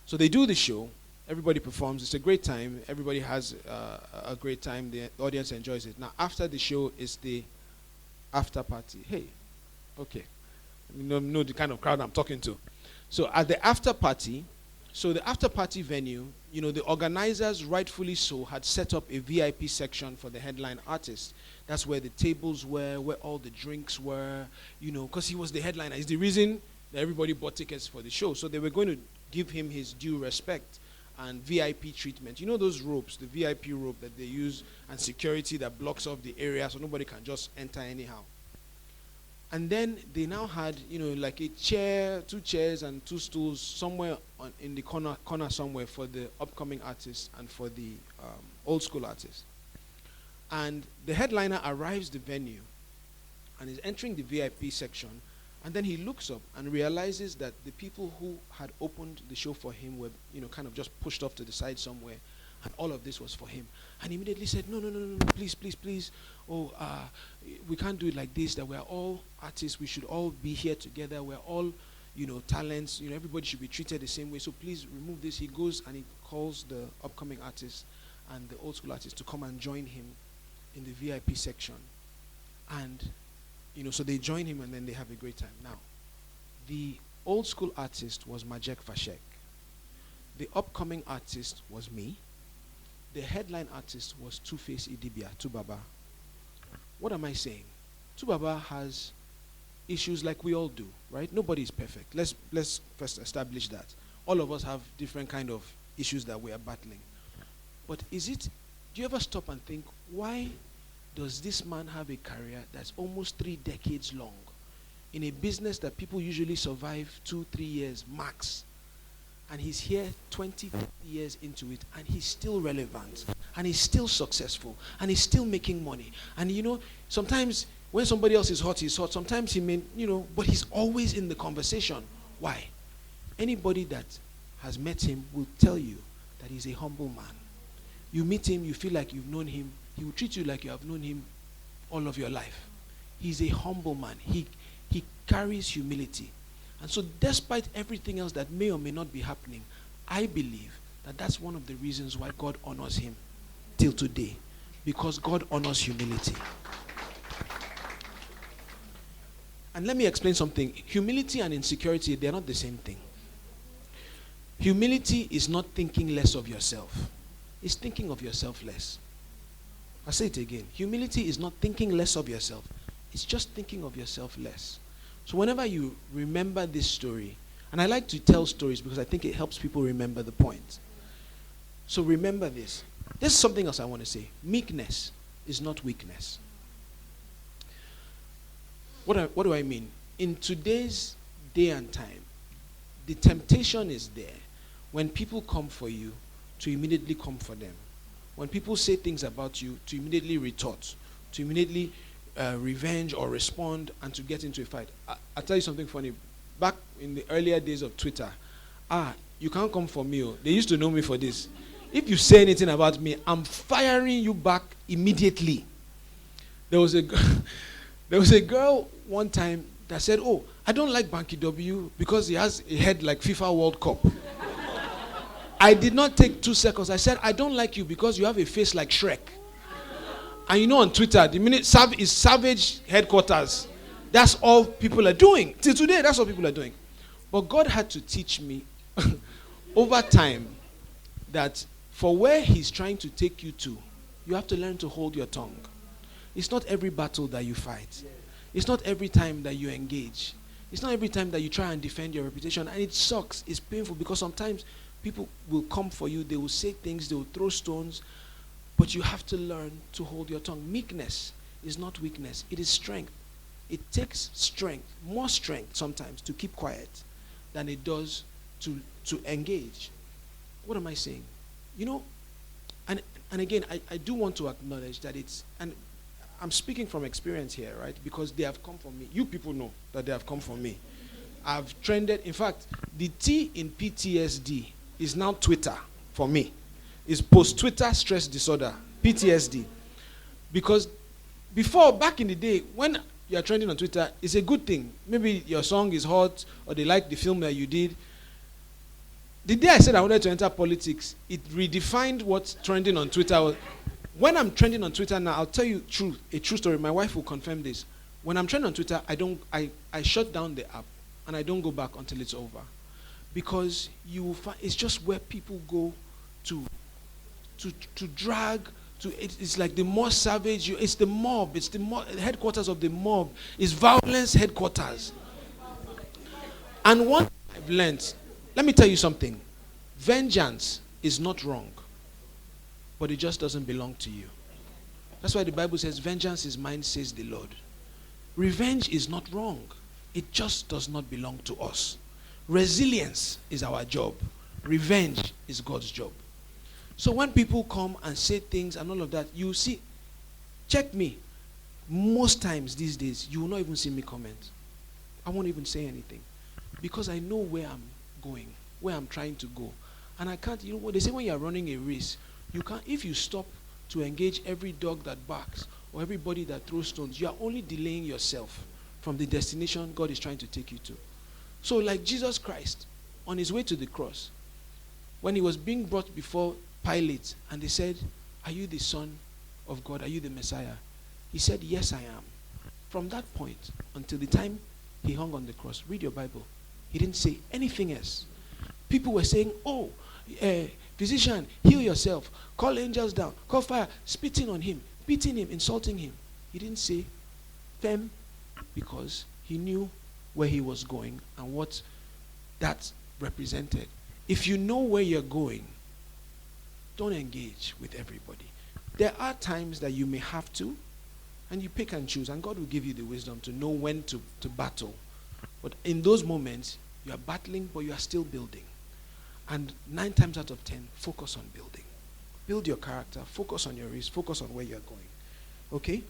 So they do the show, everybody performs, it's a great time, everybody has a great time, the audience enjoys it. Now after the show is the after party. Hey, okay, you know the kind of crowd I'm talking to. So at the after party, the after party venue, the organizers, rightfully so, had set up a VIP section for the headline artist. That's where the tables were, where all the drinks were, because he was the headliner. It's the reason that everybody bought tickets for the show. So they were going to give him his due respect and VIP treatment. Those ropes, the VIP rope that they use, and security that blocks off the area so nobody can just enter anyhow. And then they now had, like a chair, 2 chairs and 2 stools somewhere in the corner somewhere for the upcoming artist and for the old school artist. And the headliner arrives the venue and is entering the VIP section, and then he looks up and realizes that the people who had opened the show for him were, kind of just pushed off to the side somewhere, and all of this was for him. And he immediately said, no, please. Oh, we can't do it like this, that we're all artists, we should all be here together, we're all, talents, everybody should be treated the same way, so please remove this. He goes and he calls the upcoming artist and the old school artist to come and join him in the VIP section. And, so they join him and then they have a great time. Now, the old school artist was Majek Fashek. The upcoming artist was me. The headline artist was Two-Face Idibia, Tubaba. What am I saying? Tubaba has issues like we all do, right? Nobody is perfect. Let's first establish that. All of us have different kind of issues that we are battling. But do you ever stop and think, why does this man have a career that's almost 3 decades long in a business that people usually survive 2-3 years max? And he's here 20 years into it, and he's still relevant, and he's still successful, and he's still making money. And sometimes When somebody else is hot, he's hot. Sometimes he may, but he's always in the conversation. Why? Anybody that has met him will tell you that he's a humble man. You meet him, you feel like you've known him. He will treat you like you have known him all of your life. He's a humble man. He carries humility. And so despite everything else that may or may not be happening, I believe that that's one of the reasons why God honors him till today. Because God honors humility. And let me explain something. Humility and insecurity, they're not the same thing. Humility is not thinking less of yourself. It's thinking of yourself less. I'll say it again. Humility is not thinking less of yourself. It's just thinking of yourself less. So whenever you remember this story, and I like to tell stories because I think it helps people remember the point. So remember this. This is something else I want to say. Meekness is not weakness. What do I mean? In today's day and time, the temptation is there when people come for you to immediately come for them. When people say things about you, to immediately retort, to immediately revenge or respond and to get into a fight. I'll tell you something funny. Back in the earlier days of Twitter, you can't come for me. They used to know me for this. If you say anything about me, I'm firing you back immediately. There was a girl one time that said, I don't like Banky W because he has a head like FIFA World Cup. I did not take 2 seconds. I said, I don't like you because you have a face like Shrek. And on Twitter, the minute is savage headquarters. That's all people are doing. Till today, that's what people are doing. But God had to teach me over time that for where he's trying to take you to, you have to learn to hold your tongue. It's not every battle that you fight. It's not every time that you engage. It's not every time that you try and defend your reputation. And it sucks. It's painful because sometimes people will come for you. They will say things. They will throw stones. But you have to learn to hold your tongue. Meekness is not weakness. It is strength. It takes strength, more strength sometimes, to keep quiet than it does to engage. What am I saying? And again, I do want to acknowledge that and I'm speaking from experience here, right? Because they have come for me. You people know that they have come for me. I've trended. In fact, the T in PTSD is now Twitter for me. It's post-Twitter stress disorder, PTSD. Because before, back in the day, when you're trending on Twitter, it's a good thing. Maybe your song is hot, or they like the film that you did. The day I said I wanted to enter politics, it redefined what trending on Twitter was. When I'm trending on Twitter now, I'll tell you a true story. My wife will confirm this. When I'm trending on Twitter, I shut down the app, and I don't go back until it's over. Because you will find it's just where people go to drag. It's like the more savage, it's the mob. It's the headquarters of the mob. It's violence headquarters. And one I've learned, let me tell you something. Vengeance is not wrong, but it just doesn't belong to you. That's why the Bible says, vengeance is mine, says the Lord. Revenge is not wrong. It just does not belong to us. Resilience is our job. Revenge is God's job. So when people come and say things and all of that, you see, check me. Most times these days, you will not even see me comment. I won't even say anything. Because I know where I'm going, where I'm trying to go. And I can't, what they say when you're running a race, you can't, if you stop to engage every dog that barks or everybody that throws stones, you are only delaying yourself from the destination God is trying to take you to. So like Jesus Christ, on his way to the cross, when he was being brought before Pilate, and they said, are you the Son of God? Are you the Messiah? He said, yes, I am. From that point until the time he hung on the cross, read your Bible, he didn't say anything else. People were saying, physician, heal yourself, call angels down, call fire, spitting on him, beating him, insulting him. He didn't say them because he knew where he was going and what that represented. If you know where you're going, don't engage with everybody. There are times that you may have to, and you pick and choose, and God will give you the wisdom to know when to battle. But in those moments, you are battling, but you are still building. And 9 times out of 10, focus on building. Build your character, focus on your race, focus on where you're going. Okay?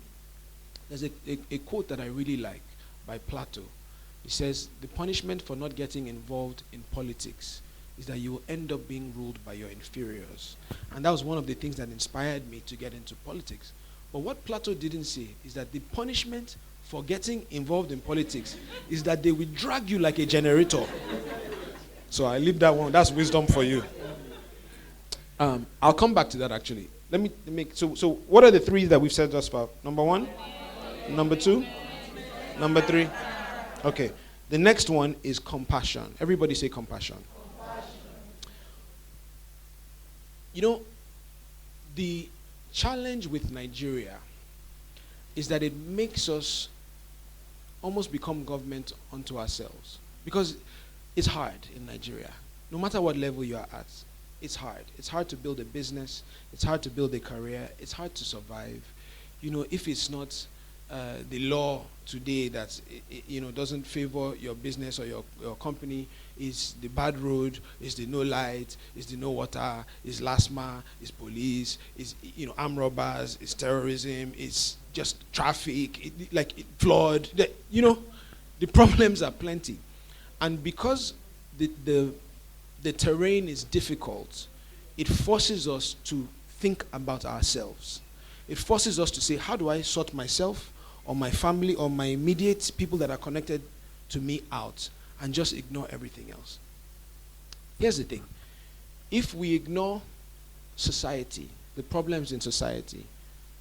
There's a quote that I really like by Plato. He says, the punishment for not getting involved in politics is that you will end up being ruled by your inferiors. And that was one of the things that inspired me to get into politics. But what Plato didn't say is that the punishment for getting involved in politics is that they will drag you like a generator. So I leave that one. That's wisdom for you. I'll come back to that actually. Let me make so what are the three that we've said thus far? Number one? Number two? Number three? Okay. The next one is compassion. Everybody say compassion. You know, the challenge with Nigeria is that it makes us almost become government unto ourselves. Because it's hard in Nigeria. No matter what level you are at, it's hard. It's hard to build a business. It's hard to build a career. It's hard to survive. You know, if it's not the law today that doesn't favor your business or your company, is the bad road, is the no light, is the no water, is LASMA, is police, is armed robbers, is terrorism, is just traffic, flood. The problems are plenty, and because the terrain is difficult, it forces us to think about ourselves. It forces us to say, how do I sort myself or my family or my immediate people that are connected to me out and just ignore everything else? Here's the thing. If we ignore society, the problems in society,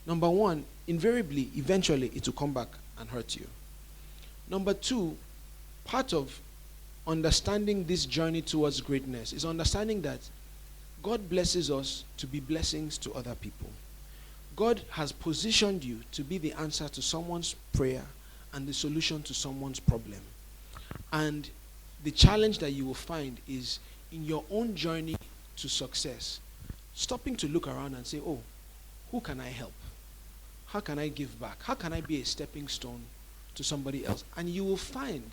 number one, invariably, eventually, it will come back and hurt you. Number two, part of understanding this journey towards greatness is understanding that God blesses us to be blessings to other people. God has positioned you to be the answer to someone's prayer and the solution to someone's problem. And the challenge that you will find is in your own journey to success, stopping to look around and say, oh, who can I help? How can I give back? How can I be a stepping stone to somebody else? And you will find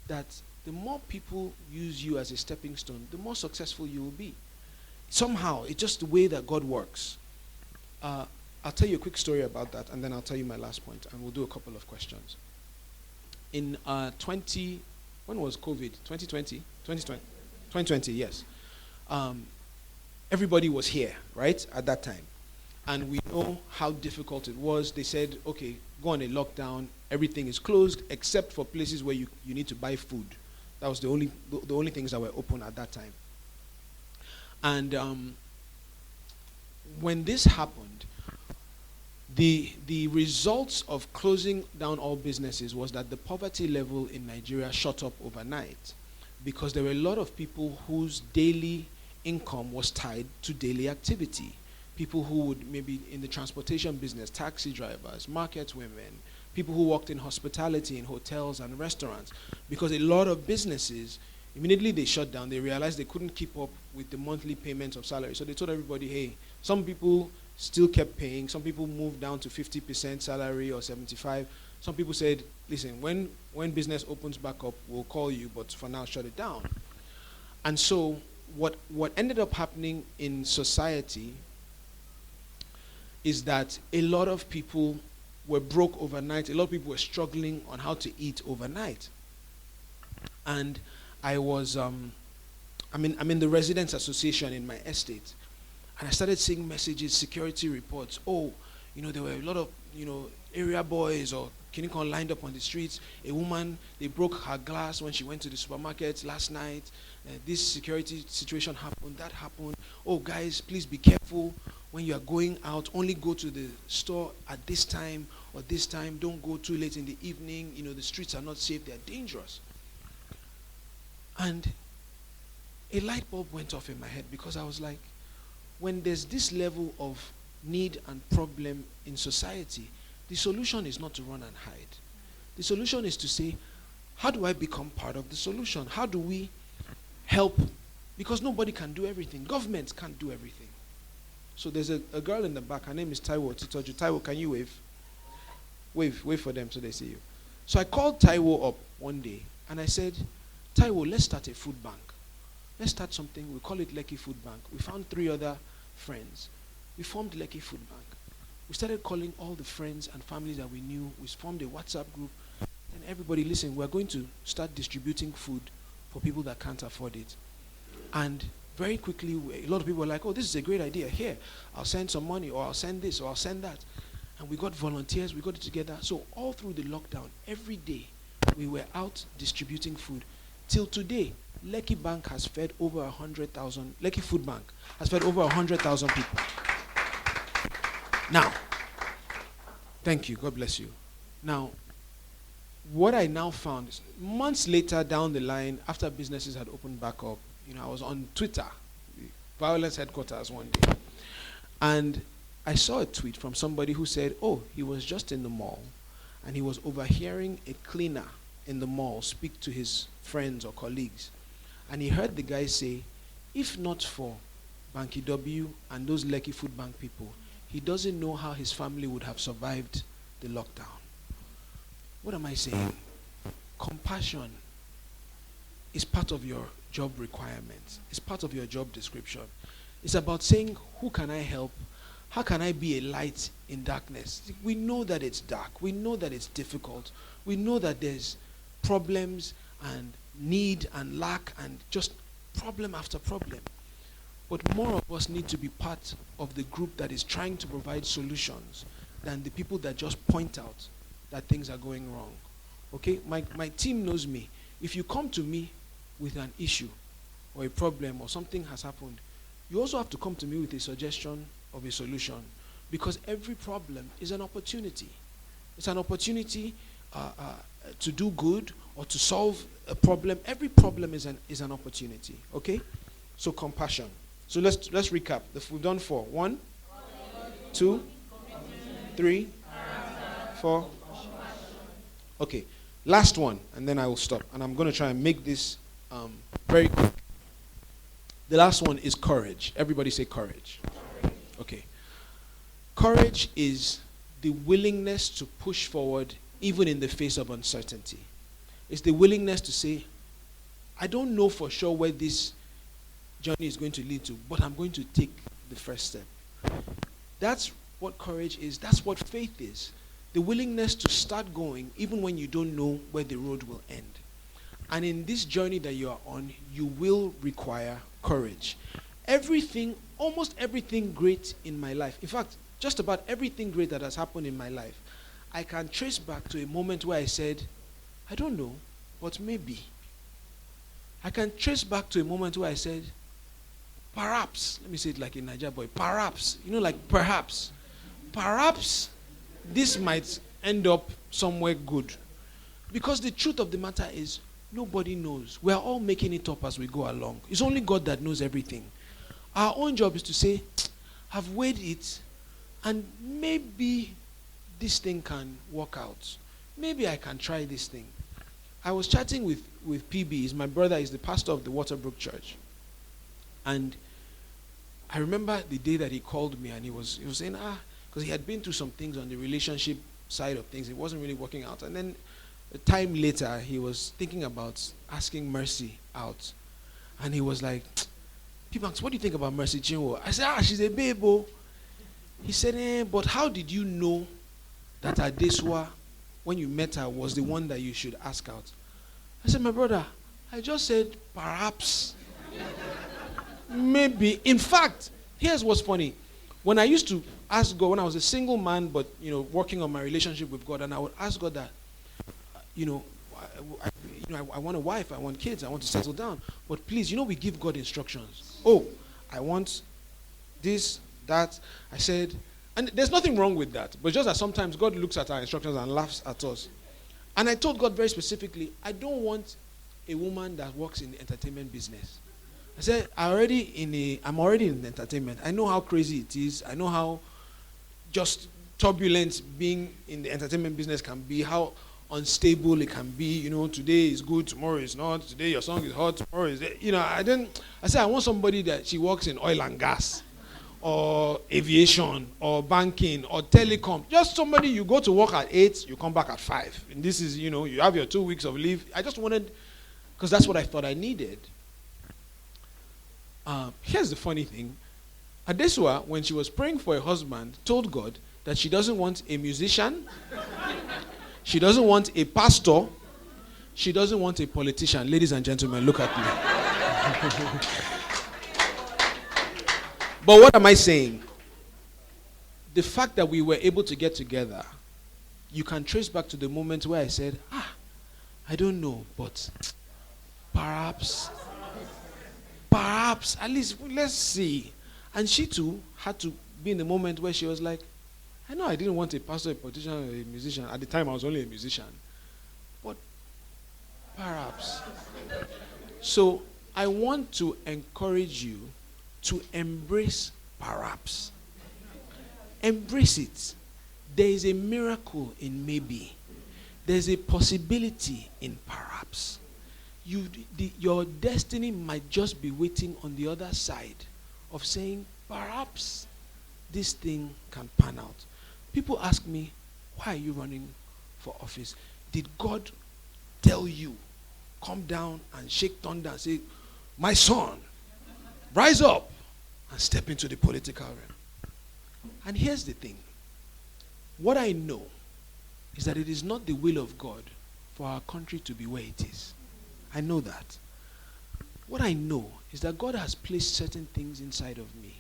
that the more people use you as a stepping stone, the more successful you will be. Somehow, it's just the way that God works. I'll tell you a quick story about that, and then I'll tell you my last point, and we'll do a couple of questions. In when was COVID? 2020? 2020? 2020, yes. Everybody was here, right, at that time. And we know how difficult it was. They said, okay, go on a lockdown. Everything is closed except for places where you need to buy food. That was the only things that were open at that time. And when this happened, the results of closing down all businesses was that the poverty level in Nigeria shot up overnight, because there were a lot of people whose daily income was tied to daily activity. People who would maybe in the transportation business, taxi drivers, market women, people who worked in hospitality in hotels and restaurants, because a lot of businesses, immediately they shut down. They realized they couldn't keep up with the monthly payments of salary. So they told everybody, hey, some people still kept paying. Some people moved down to 50% salary or 75%. Some people said, listen, when business opens back up, we'll call you, but for now, shut it down. And so what ended up happening in society is that a lot of people were broke overnight. A lot of people were struggling on how to eat overnight. And I was, I'm in the Residents Association in my estate. And I started seeing messages, security reports. Oh, there were a lot of, area boys or Kinikon lined up on the streets. A woman, they broke her glass when she went to the supermarket last night. This security situation happened, that happened. Oh, guys, please be careful. When you are going out, only go to the store at this time or this time. Don't go too late in the evening. The streets are not safe. They are dangerous. And a light bulb went off in my head, because I was like, when there's this level of need and problem in society, the solution is not to run and hide. The solution is to say, how do I become part of the solution? How do we help? Because nobody can do everything. Governments can't do everything. So there's a girl in the back. Her name is Taiwo Titoju. Taiwo, can you wave? Wave for them so they see you. So I called Taiwo up one day and I said, Taiwo, let's start a food bank. Let's start something. We call it Lekki Food Bank. We found 3 other friends. We formed Lekki Food Bank. We started calling all the friends and families that we knew. We formed a WhatsApp group. And everybody, listen, we're going to start distributing food for people that can't afford it. And very quickly, a lot of people were like, oh, this is a great idea. Here, I'll send some money, or I'll send this, or I'll send that. And we got volunteers, we got it together. So all through the lockdown, every day, we were out distributing food. Till today, Lekki Bank has fed over 100,000, Lekki Food Bank has fed over 100,000 people. Now, thank you, God bless you. Now, what I now found is, months later down the line, after businesses had opened back up, I was on Twitter, Violence Headquarters one day, and I saw a tweet from somebody who said, oh, he was just in the mall, and he was overhearing a cleaner in the mall speak to his friends or colleagues, and he heard the guy say, if not for Banky W and those Lekki Food Bank people, he doesn't know how his family would have survived the lockdown. What am I saying? Compassion is part of your job requirements. It's part of your job description. It's about saying, who can I help? How can I be a light in darkness? We know that it's dark. We know that it's difficult. We know that there's problems and need and lack and just problem after problem. But more of us need to be part of the group that is trying to provide solutions than the people that just point out that things are going wrong. Okay? My team knows me. If you come to me with an issue or a problem or something has happened, you also have to come to me with a suggestion of a solution, because every problem is an opportunity. It's an opportunity to do good or to solve a problem. Every problem is an opportunity. Okay? So compassion. So let's recap. We've done 4. 1, 2, 3, 4. Okay. Last one, and then I will stop. And I'm going to try and make this very quick. The last one is courage. Everybody say courage. Okay. Courage is the willingness to push forward even in the face of uncertainty. It's the willingness to say, I don't know for sure where this journey is going to lead to, but I'm going to take the first step. That's what courage is. That's what faith is. The willingness to start going even when you don't know where the road will end. And in this journey that you are on, you will require courage. Everything, almost everything great in my life, in fact, just about everything great that has happened in my life, I can trace back to a moment where I said, I don't know, but maybe. I can trace back to a moment where I said, perhaps, let me say it like a Niger boy, perhaps, like perhaps this might end up somewhere good. Because the truth of the matter is, nobody knows. We are all making it up as we go along. It's only God that knows everything. Our own job is to say, I've weighed it, and maybe this thing can work out. Maybe I can try this thing. I was chatting with PB. My brother is the pastor of the Waterbrook Church. And I remember the day that he called me, and he was saying, because he had been through some things on the relationship side of things. It wasn't really working out. And then a time later, he was thinking about asking Mercy out. And he was like, P-Max, what do you think about Mercy Chinwo? I said, she's a babe. He said, but how did you know that Adeswa, when you met her, was the one that you should ask out? I said, my brother, I just said, perhaps. Maybe. In fact, here's what's funny. When I used to ask God, when I was a single man, but, working on my relationship with God, and I would ask God that, I want a wife, I want kids, I want to settle down. But please, we give God instructions. Oh, I want this, that. I said, and there's nothing wrong with that. But just that sometimes God looks at our instructions and laughs at us. And I told God very specifically, I don't want a woman that works in the entertainment business. I said, I'm already in entertainment. I know how crazy it is. I know how just turbulent being in the entertainment business can be, how unstable it can be. Today is good, tomorrow is not. Today your song is hot, tomorrow is, I said, I want somebody that she works in oil and gas, or aviation, or banking, or telecom. Just somebody, you go to work at 8, you come back at 5. And this is, you have your 2 weeks of leave. I just wanted, because that's what I thought I needed. Here's the funny thing. Adeswa, when she was praying for a husband, told God that she doesn't want a musician, she doesn't want a pastor, she doesn't want a politician. Ladies and gentlemen, look at me. But what am I saying? The fact that we were able to get together, you can trace back to the moment where I said, I don't know, but perhaps, at least, let's see. And she too had to be in the moment where she was like, I know I didn't want a pastor, a politician, or a musician. At the time, I was only a musician. But perhaps. So I want to encourage you to embrace perhaps. Embrace it. There is a miracle in maybe. There's a possibility in perhaps. Your destiny might just be waiting on the other side of saying, perhaps this thing can pan out. People ask me, why are you running for office? Did God tell you, come down and shake thunder and say, my son, rise up and step into the political realm? And here's the thing. What I know is that it is not the will of God for our country to be where it is. I know that. What I know is that God has placed certain things inside of me.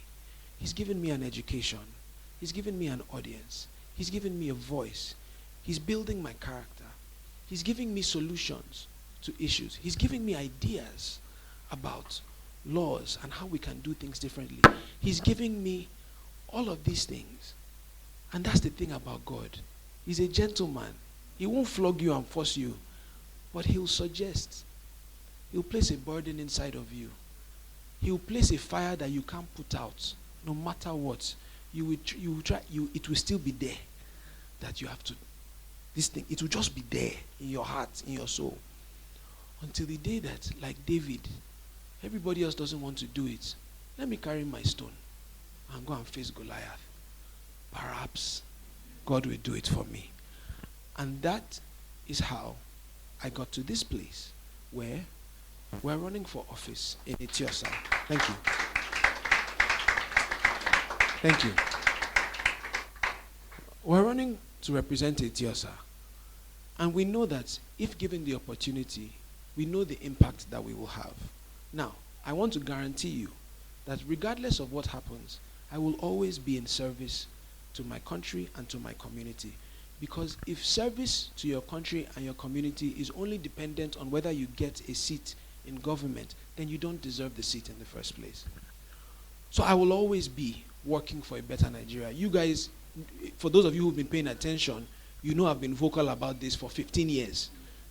He's given me an education. He's given me an audience. He's given me a voice. He's building my character. He's giving me solutions to issues. He's giving me ideas about laws and how we can do things differently. He's giving me all of these things. And that's the thing about God. He's a gentleman. He won't flog you and force you, but he'll suggest. He'll place a burden inside of you. He'll place a fire that you can't put out, no matter what. It will still be there. That you have to, this thing, it will just be there in your heart, in your soul. Until the day that, like David, everybody else doesn't want to do it. Let me carry my stone and go and face Goliath. Perhaps God will do it for me. And that is how I got to this place where we're running for office in Etiosa. Thank you. Thank you. We're running to represent Etiosa. And we know that if given the opportunity, we know the impact that we will have. Now, I want to guarantee you that regardless of what happens, I will always be in service to my country and to my community. Because if service to your country and your community is only dependent on whether you get a seat in government, then you don't deserve the seat in the first place. So I will always be working for a better Nigeria. You guys, for those of you who've been paying attention, you know I've been vocal about this for 15 years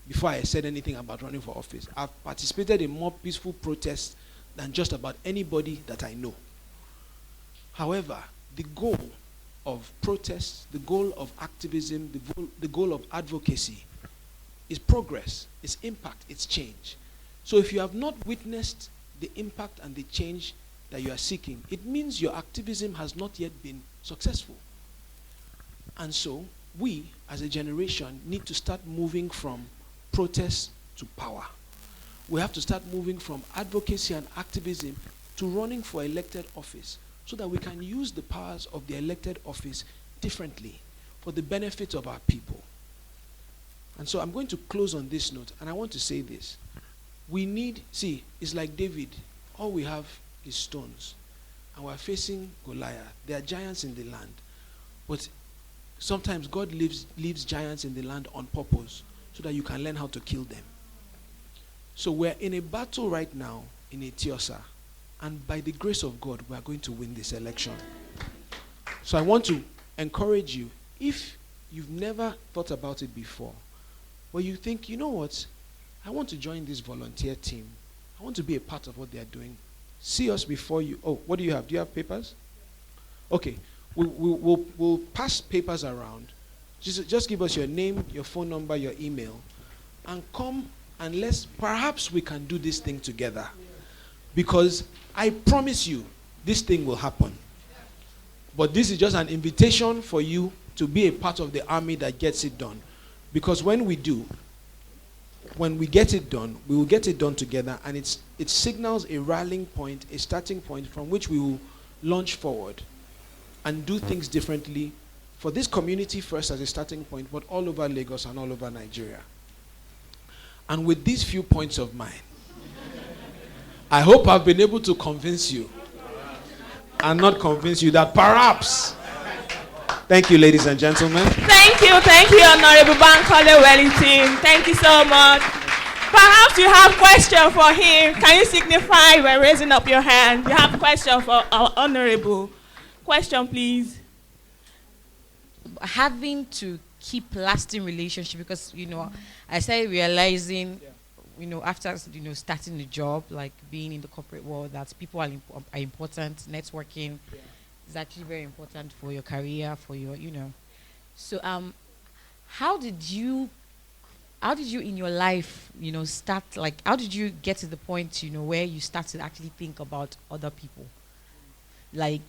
before I said anything about running for office. I've participated in more peaceful protests than just about anybody that I know. However, the goal of protest, the goal of activism, the goal of advocacy is progress, it's impact, it's change. So if you have not witnessed the impact and the change that you are seeking, it means your activism has not yet been successful. And so we, as a generation, need to start moving from protest to power. We have to start moving from advocacy and activism to running for elected office, so that we can use the powers of the elected office differently for the benefit of our people. And so I'm going to close on this note, and I want to say this. We need, see, it's like David. All we have is stones, and we're facing Goliath. There are giants in the land, but sometimes God leaves giants in the land on purpose so that you can learn how to kill them. So we're in a battle right now in Etiosa, and by the grace of God, we are going to win this election. So I want to encourage you, if you've never thought about it before, but you think, you know what, I want to join this volunteer team. I want to be a part of what they are doing. See us before you. Oh, what do you have? Do you have papers? Okay, we'll pass papers around. Just give us your name, your phone number, your email, and come and perhaps we can do this thing together. Because I promise you, this thing will happen. But this is just an invitation for you to be a part of the army that gets it done. Because when we do, when we get it done, we will get it done together, and it signals a rallying point, a starting point from which we will launch forward and do things differently for this community first as a starting point, but all over Lagos and all over Nigeria. And with these few points of mine, I hope I've been able to convince you and not convince you that perhaps. Thank you, ladies and gentlemen. Thank you, Honorable Bankole Wellington. Thank you so much. Perhaps you have a question for him. Can you signify by raising up your hand? You have a question for our Honorable. Question, please. Having to keep lasting relationship, because I started realizing, after starting the job, like being in the corporate world, that people are important. Networking is actually very important for your career, for your So how did you in your life start, like how did you get to the point where you start to actually think about other people, like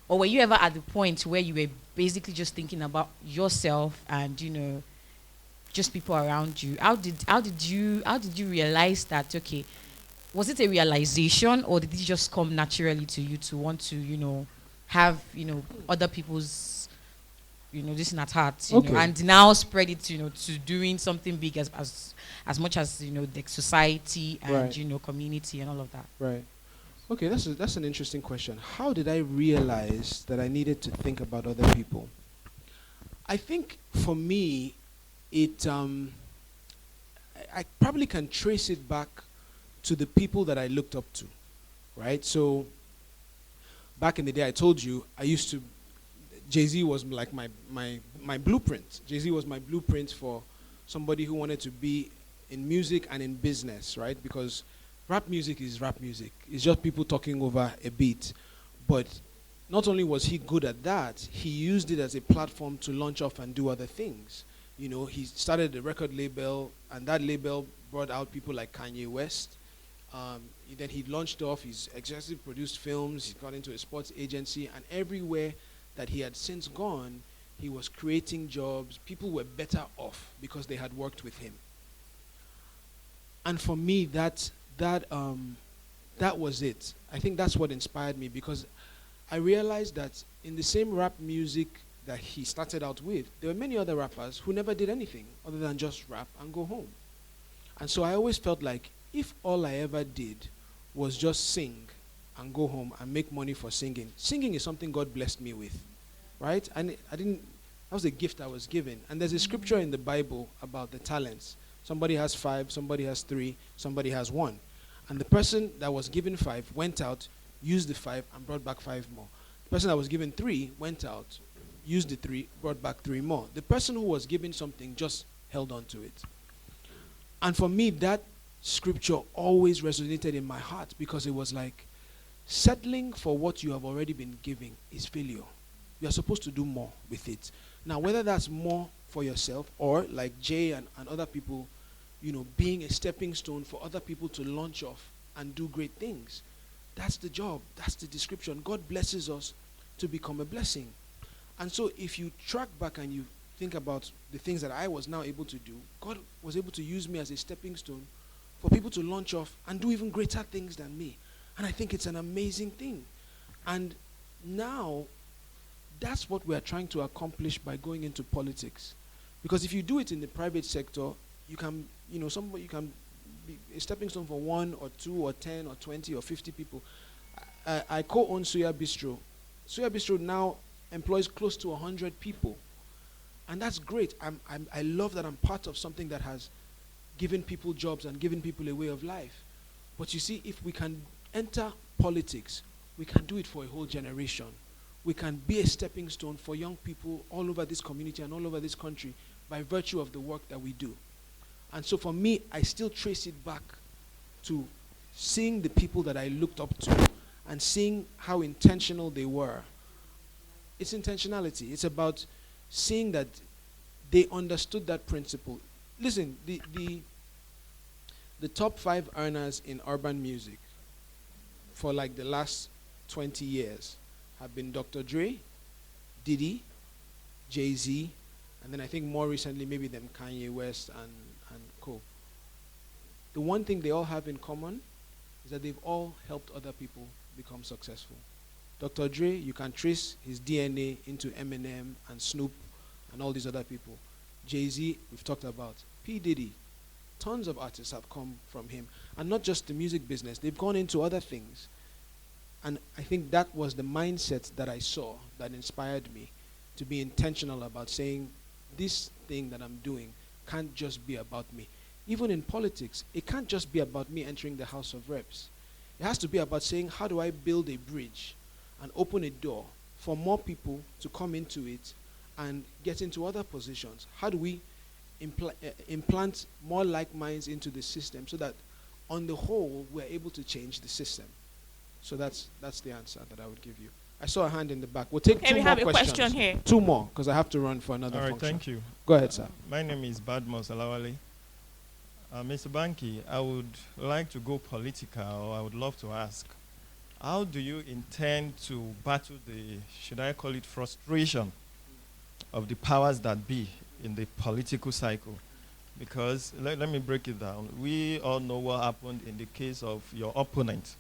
or were you ever at the point where you were basically just thinking about yourself and just people around you? How did you realize that? Okay, was it a realization, or did it just come naturally to you to want to have other people's this in at heart, and now spread it to doing something big as much as the society and Right. community and all of that? Right. Okay, that's an interesting question. How did I realize that I needed to think about other people? I think for me, I probably can trace it back to the people that I looked up to, right? So back in the day, I told you Jay-Z was like my blueprint. Jay-Z was my blueprint for somebody who wanted to be in music and in business, right? Because rap music is rap music. It's just people talking over a beat. But not only was he good at that, he used it as a platform to launch off and do other things. He started a record label, and that label brought out people like Kanye West. Then he launched off, he's executive produced films, he got into a sports agency, and everywhere that he had since gone, he was creating jobs. People were better off because they had worked with him. And for me, that was it. I think that's what inspired me, because I realized that in the same rap music that he started out with, there were many other rappers who never did anything other than just rap and go home. And so I always felt like if all I ever did was just sing and go home and make money for singing, singing is something God blessed me with, right? And that was a gift I was given. And there's a scripture in the Bible about the talents. Somebody has 5, somebody has 3, somebody has 1. And the person that was given 5 went out, used the 5, and brought back 5 more. The person that was given 3 went out, used the 3, brought back 3 more. The person who was given something just held on to it. And for me, that scripture always resonated in my heart, because it was like, settling for what you have already been given is failure. You are supposed to do more with it. Now, whether that's more for yourself, or like Jay and other people, being a stepping stone for other people to launch off and do great things. That's the job. That's the description. God blesses us to become a blessing. And so if you track back and you think about the things that I was now able to do, God was able to use me as a stepping stone for people to launch off and do even greater things than me. And I think it's an amazing thing. And now, that's what we are trying to accomplish by going into politics. Because if you do it in the private sector, you can, somebody, you can be a stepping stone for 1 or 2 or 10 or 20 or 50 people. I co-own Suya Bistro. Suya Bistro now employs close to 100 people. And that's great. I love that I'm part of something that has given people jobs and given people a way of life. But you see, if we can enter politics, we can do it for a whole generation. We can be a stepping stone for young people all over this community and all over this country by virtue of the work that we do. And so for me, I still trace it back to seeing the people that I looked up to and seeing how intentional they were. It's intentionality. It's about seeing that they understood that principle. Listen, the top 5 earners in urban music for like the last 20 years have been Dr. Dre, Diddy, Jay-Z, and then I think more recently maybe them Kanye West and co. The one thing they all have in common is that they've all helped other people become successful. Dr. Dre, you can trace his DNA into Eminem and Snoop and all these other people. Jay-Z, we've talked about. P. Diddy, tons of artists have come from him. And not just the music business, they've gone into other things. And I think that was the mindset that I saw that inspired me to be intentional about saying, this thing that I'm doing can't just be about me. Even in politics, it can't just be about me entering the House of Reps. It has to be about saying, how do I build a bridge and open a door for more people to come into it and get into other positions? How do we implant more like minds into the system so that on the whole we're able to change the system? So that's the answer that I would give you. I saw a hand in the back. We'll take two we more have a questions. question here. Two more, because I have to run for another All right, function. thank you. Go ahead, sir. My name is Badmos Alawale. Mr. Banky, I would like to go political, or I would love to ask, how do you intend to battle the, should I call it, frustration of the powers that be in the political cycle? Because, let me break it down. We all know what happened in the case of your opponent,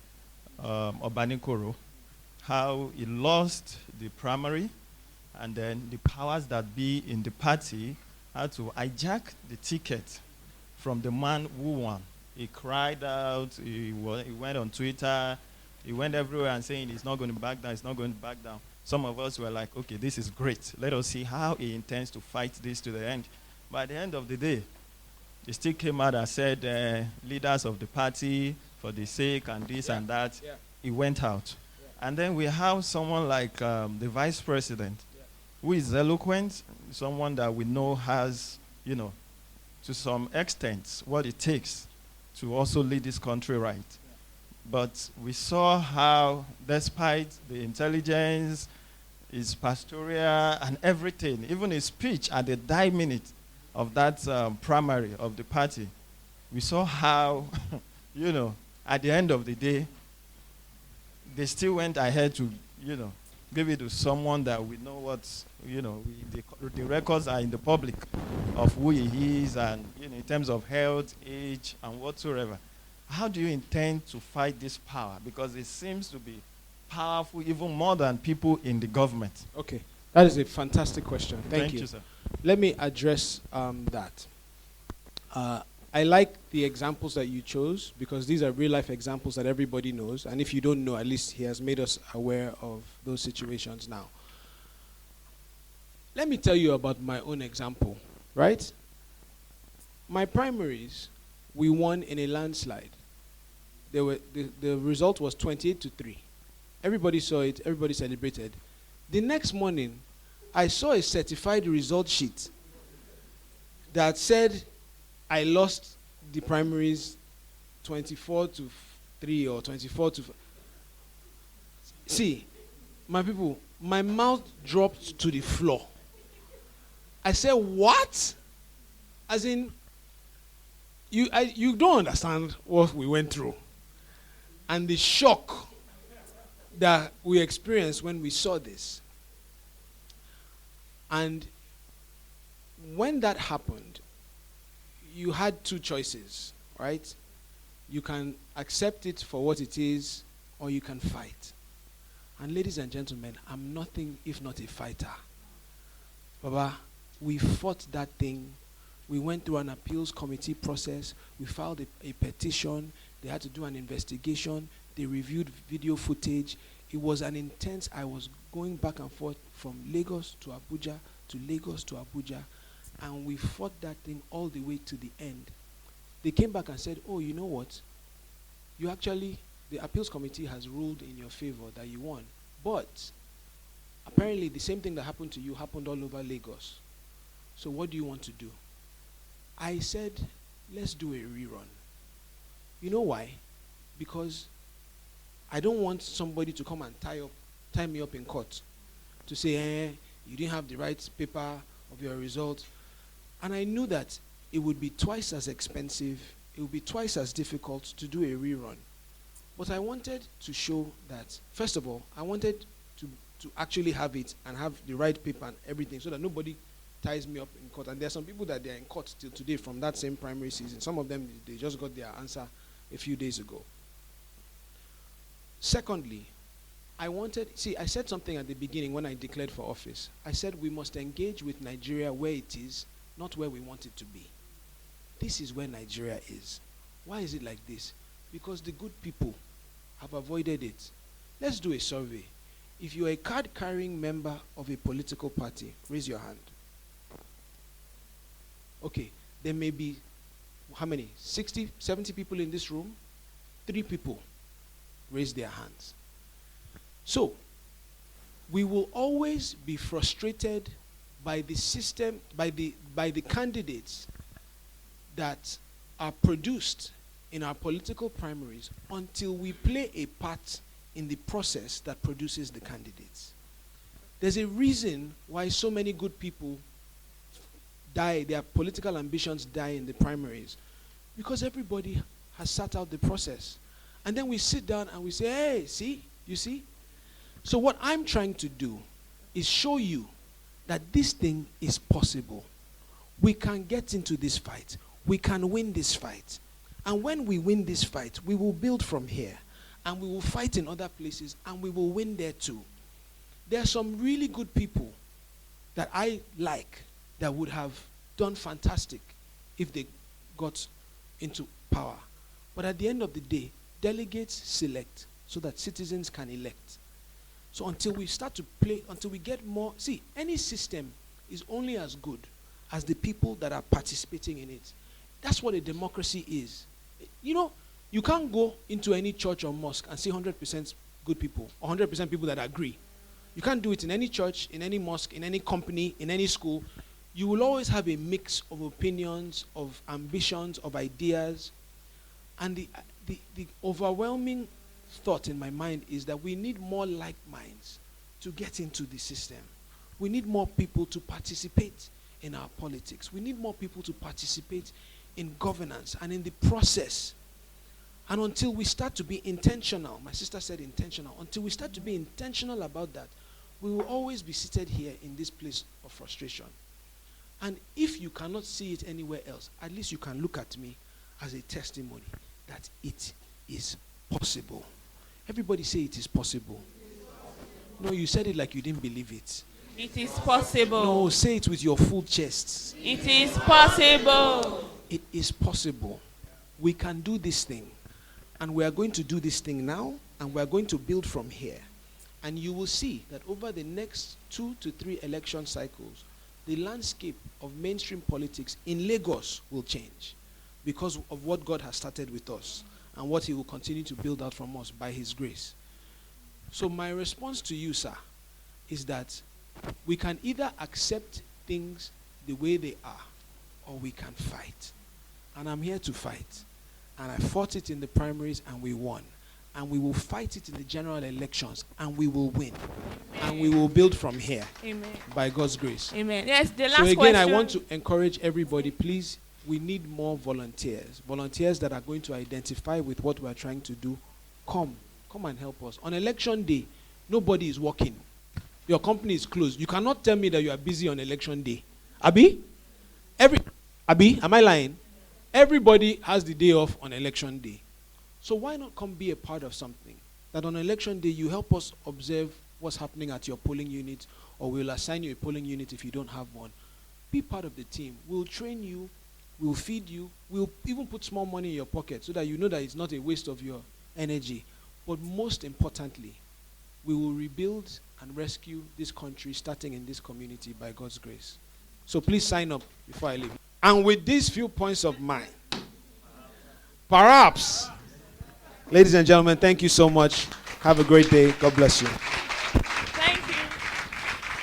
Obanikoro, how he lost the primary, and then the powers that be in the party had to hijack the ticket from the man who won. He cried out, he went on Twitter, he went everywhere and saying he's not going to back down, he's not going to back down. Some of us were like, okay, this is great. Let us see how he intends to fight this to the end. But at the end of the day, he still came out and said, leaders of the party, for the sake and this and that, he went out. And then we have someone like the vice president, who is eloquent, someone that we know has, you know, to some extent, what it takes to also lead this country right. But we saw how, despite the intelligence, his pastoral and everything, even his speech at the die minute of that primary of the party, we saw how, you know, at the end of the day, they still went ahead to, you know, give it to someone that we know what's, you know, the records are in the public of who he is and, you know, in terms of health, age, and whatsoever. How do you intend to fight this power? Because it seems to be powerful even more than people in the government. Okay, that is a fantastic question. Thank you. Sir. Let me address that. I like the examples that you chose because these are real life examples that everybody knows. And if you don't know, at least he has made us aware of those situations now. Let me tell you about my own example, right? My primaries, we won in a landslide. The result was 28-3. Everybody saw it, everybody celebrated. The next morning, I saw a certified result sheet that said I lost the primaries 24-3 or 24-5. See, my people, my mouth dropped to the floor. I said, what? As in, you don't understand what we went through. And the shock that we experienced when we saw this. And when that happened, you had two choices, right? You can accept it for what it is, or you can fight. And ladies and gentlemen, I'm nothing if not a fighter. Baba, we fought that thing. We went through an appeals committee process. We filed a petition. They had to do an investigation. They reviewed video footage. It was an intense, I was going back and forth from Lagos to Abuja, to Lagos to Abuja. And we fought that thing all the way to the end. They came back and said, oh, you know what? You actually, the appeals committee has ruled in your favor that you won. But apparently the same thing that happened to you happened all over Lagos. So what do you want to do? I said, let's do a rerun. You know why? Because I don't want somebody to come and tie me up in court to say, you didn't have the right paper of your result. And I knew that it would be twice as expensive, it would be twice as difficult to do a rerun. But I wanted to show that, first of all, I wanted to actually have it and have the right paper and everything so that nobody ties me up in court. And there are some people that they're in court till today from that same primary season. Some of them, they just got their answer a few days ago. Secondly, I said something at the beginning when I declared for office. I said we must engage with Nigeria where it is, not where we want it to be. This is where Nigeria is. Why is it like this? Because the good people have avoided it. Let's do a survey. If you're a card-carrying member of a political party, raise your hand. Okay, there may be, how many? 60, 70 people in this room? 3 people raise their hands. So, we will always be frustrated by the system, by the candidates that are produced in our political primaries until we play a part in the process that produces the candidates. There's a reason why so many good people die, their political ambitions die in the primaries, because everybody has sat out the process. And then we sit down and we say, hey, see, you see? So what I'm trying to do is show you that this thing is possible. We can get into this fight. We can win this fight. And when we win this fight, we will build from here. And we will fight in other places, and we will win there too. There are some really good people that I like that would have done fantastic if they got into power. But at the end of the day, delegates select so that citizens can elect. So until we start to play, until we get more, see, any system is only as good as the people that are participating in it. That's what a democracy is. You know, you can't go into any church or mosque and see 100% good people, or 100% people that agree. You can't do it in any church, in any mosque, in any company, in any school. You will always have a mix of opinions, of ambitions, of ideas. And the overwhelming thought in my mind is that we need more like minds to get into the system. We need more people to participate in our politics. We need more people to participate in governance and in the process. And until we start to be intentional, my sister said intentional, until we start to be intentional about that, we will always be seated here in this place of frustration. And if you cannot see it anywhere else, at least you can look at me as a testimony that it is possible. Everybody say it is possible. No, you said it like you didn't believe it. It is possible. No, say it with your full chest. It is possible. It is possible. We can do this thing. And we are going to do this thing now, and we are going to build from here. And you will see that over the next 2 to 3 election cycles, the landscape of mainstream politics in Lagos will change because of what God has started with us and what he will continue to build out from us by his grace. So my response to you, sir, is that we can either accept things the way they are, or we can fight. And I'm here to fight. And I fought it in the primaries and we won. And we will fight it in the general elections and we will win. Amen. And we will build from here. Amen. By God's grace. Amen. Yes, the last question. So again, I want to encourage everybody, please, we need more volunteers. Volunteers that are going to identify with what we are trying to do. Come and help us. On election day, nobody is working. Your company is closed. You cannot tell me that you are busy on election day. Abi, am I lying? Everybody has the day off on election day. So why not come be a part of something? That on election day, you help us observe what's happening at your polling unit, or we'll assign you a polling unit if you don't have one. Be part of the team. We'll train you. We'll feed you. We'll even put small money in your pocket so that you know that it's not a waste of your energy. But most importantly, we will rebuild and rescue this country starting in this community by God's grace. So please sign up before I leave. And with these few points of mine, perhaps, ladies and gentlemen, thank you so much. Have a great day. God bless you.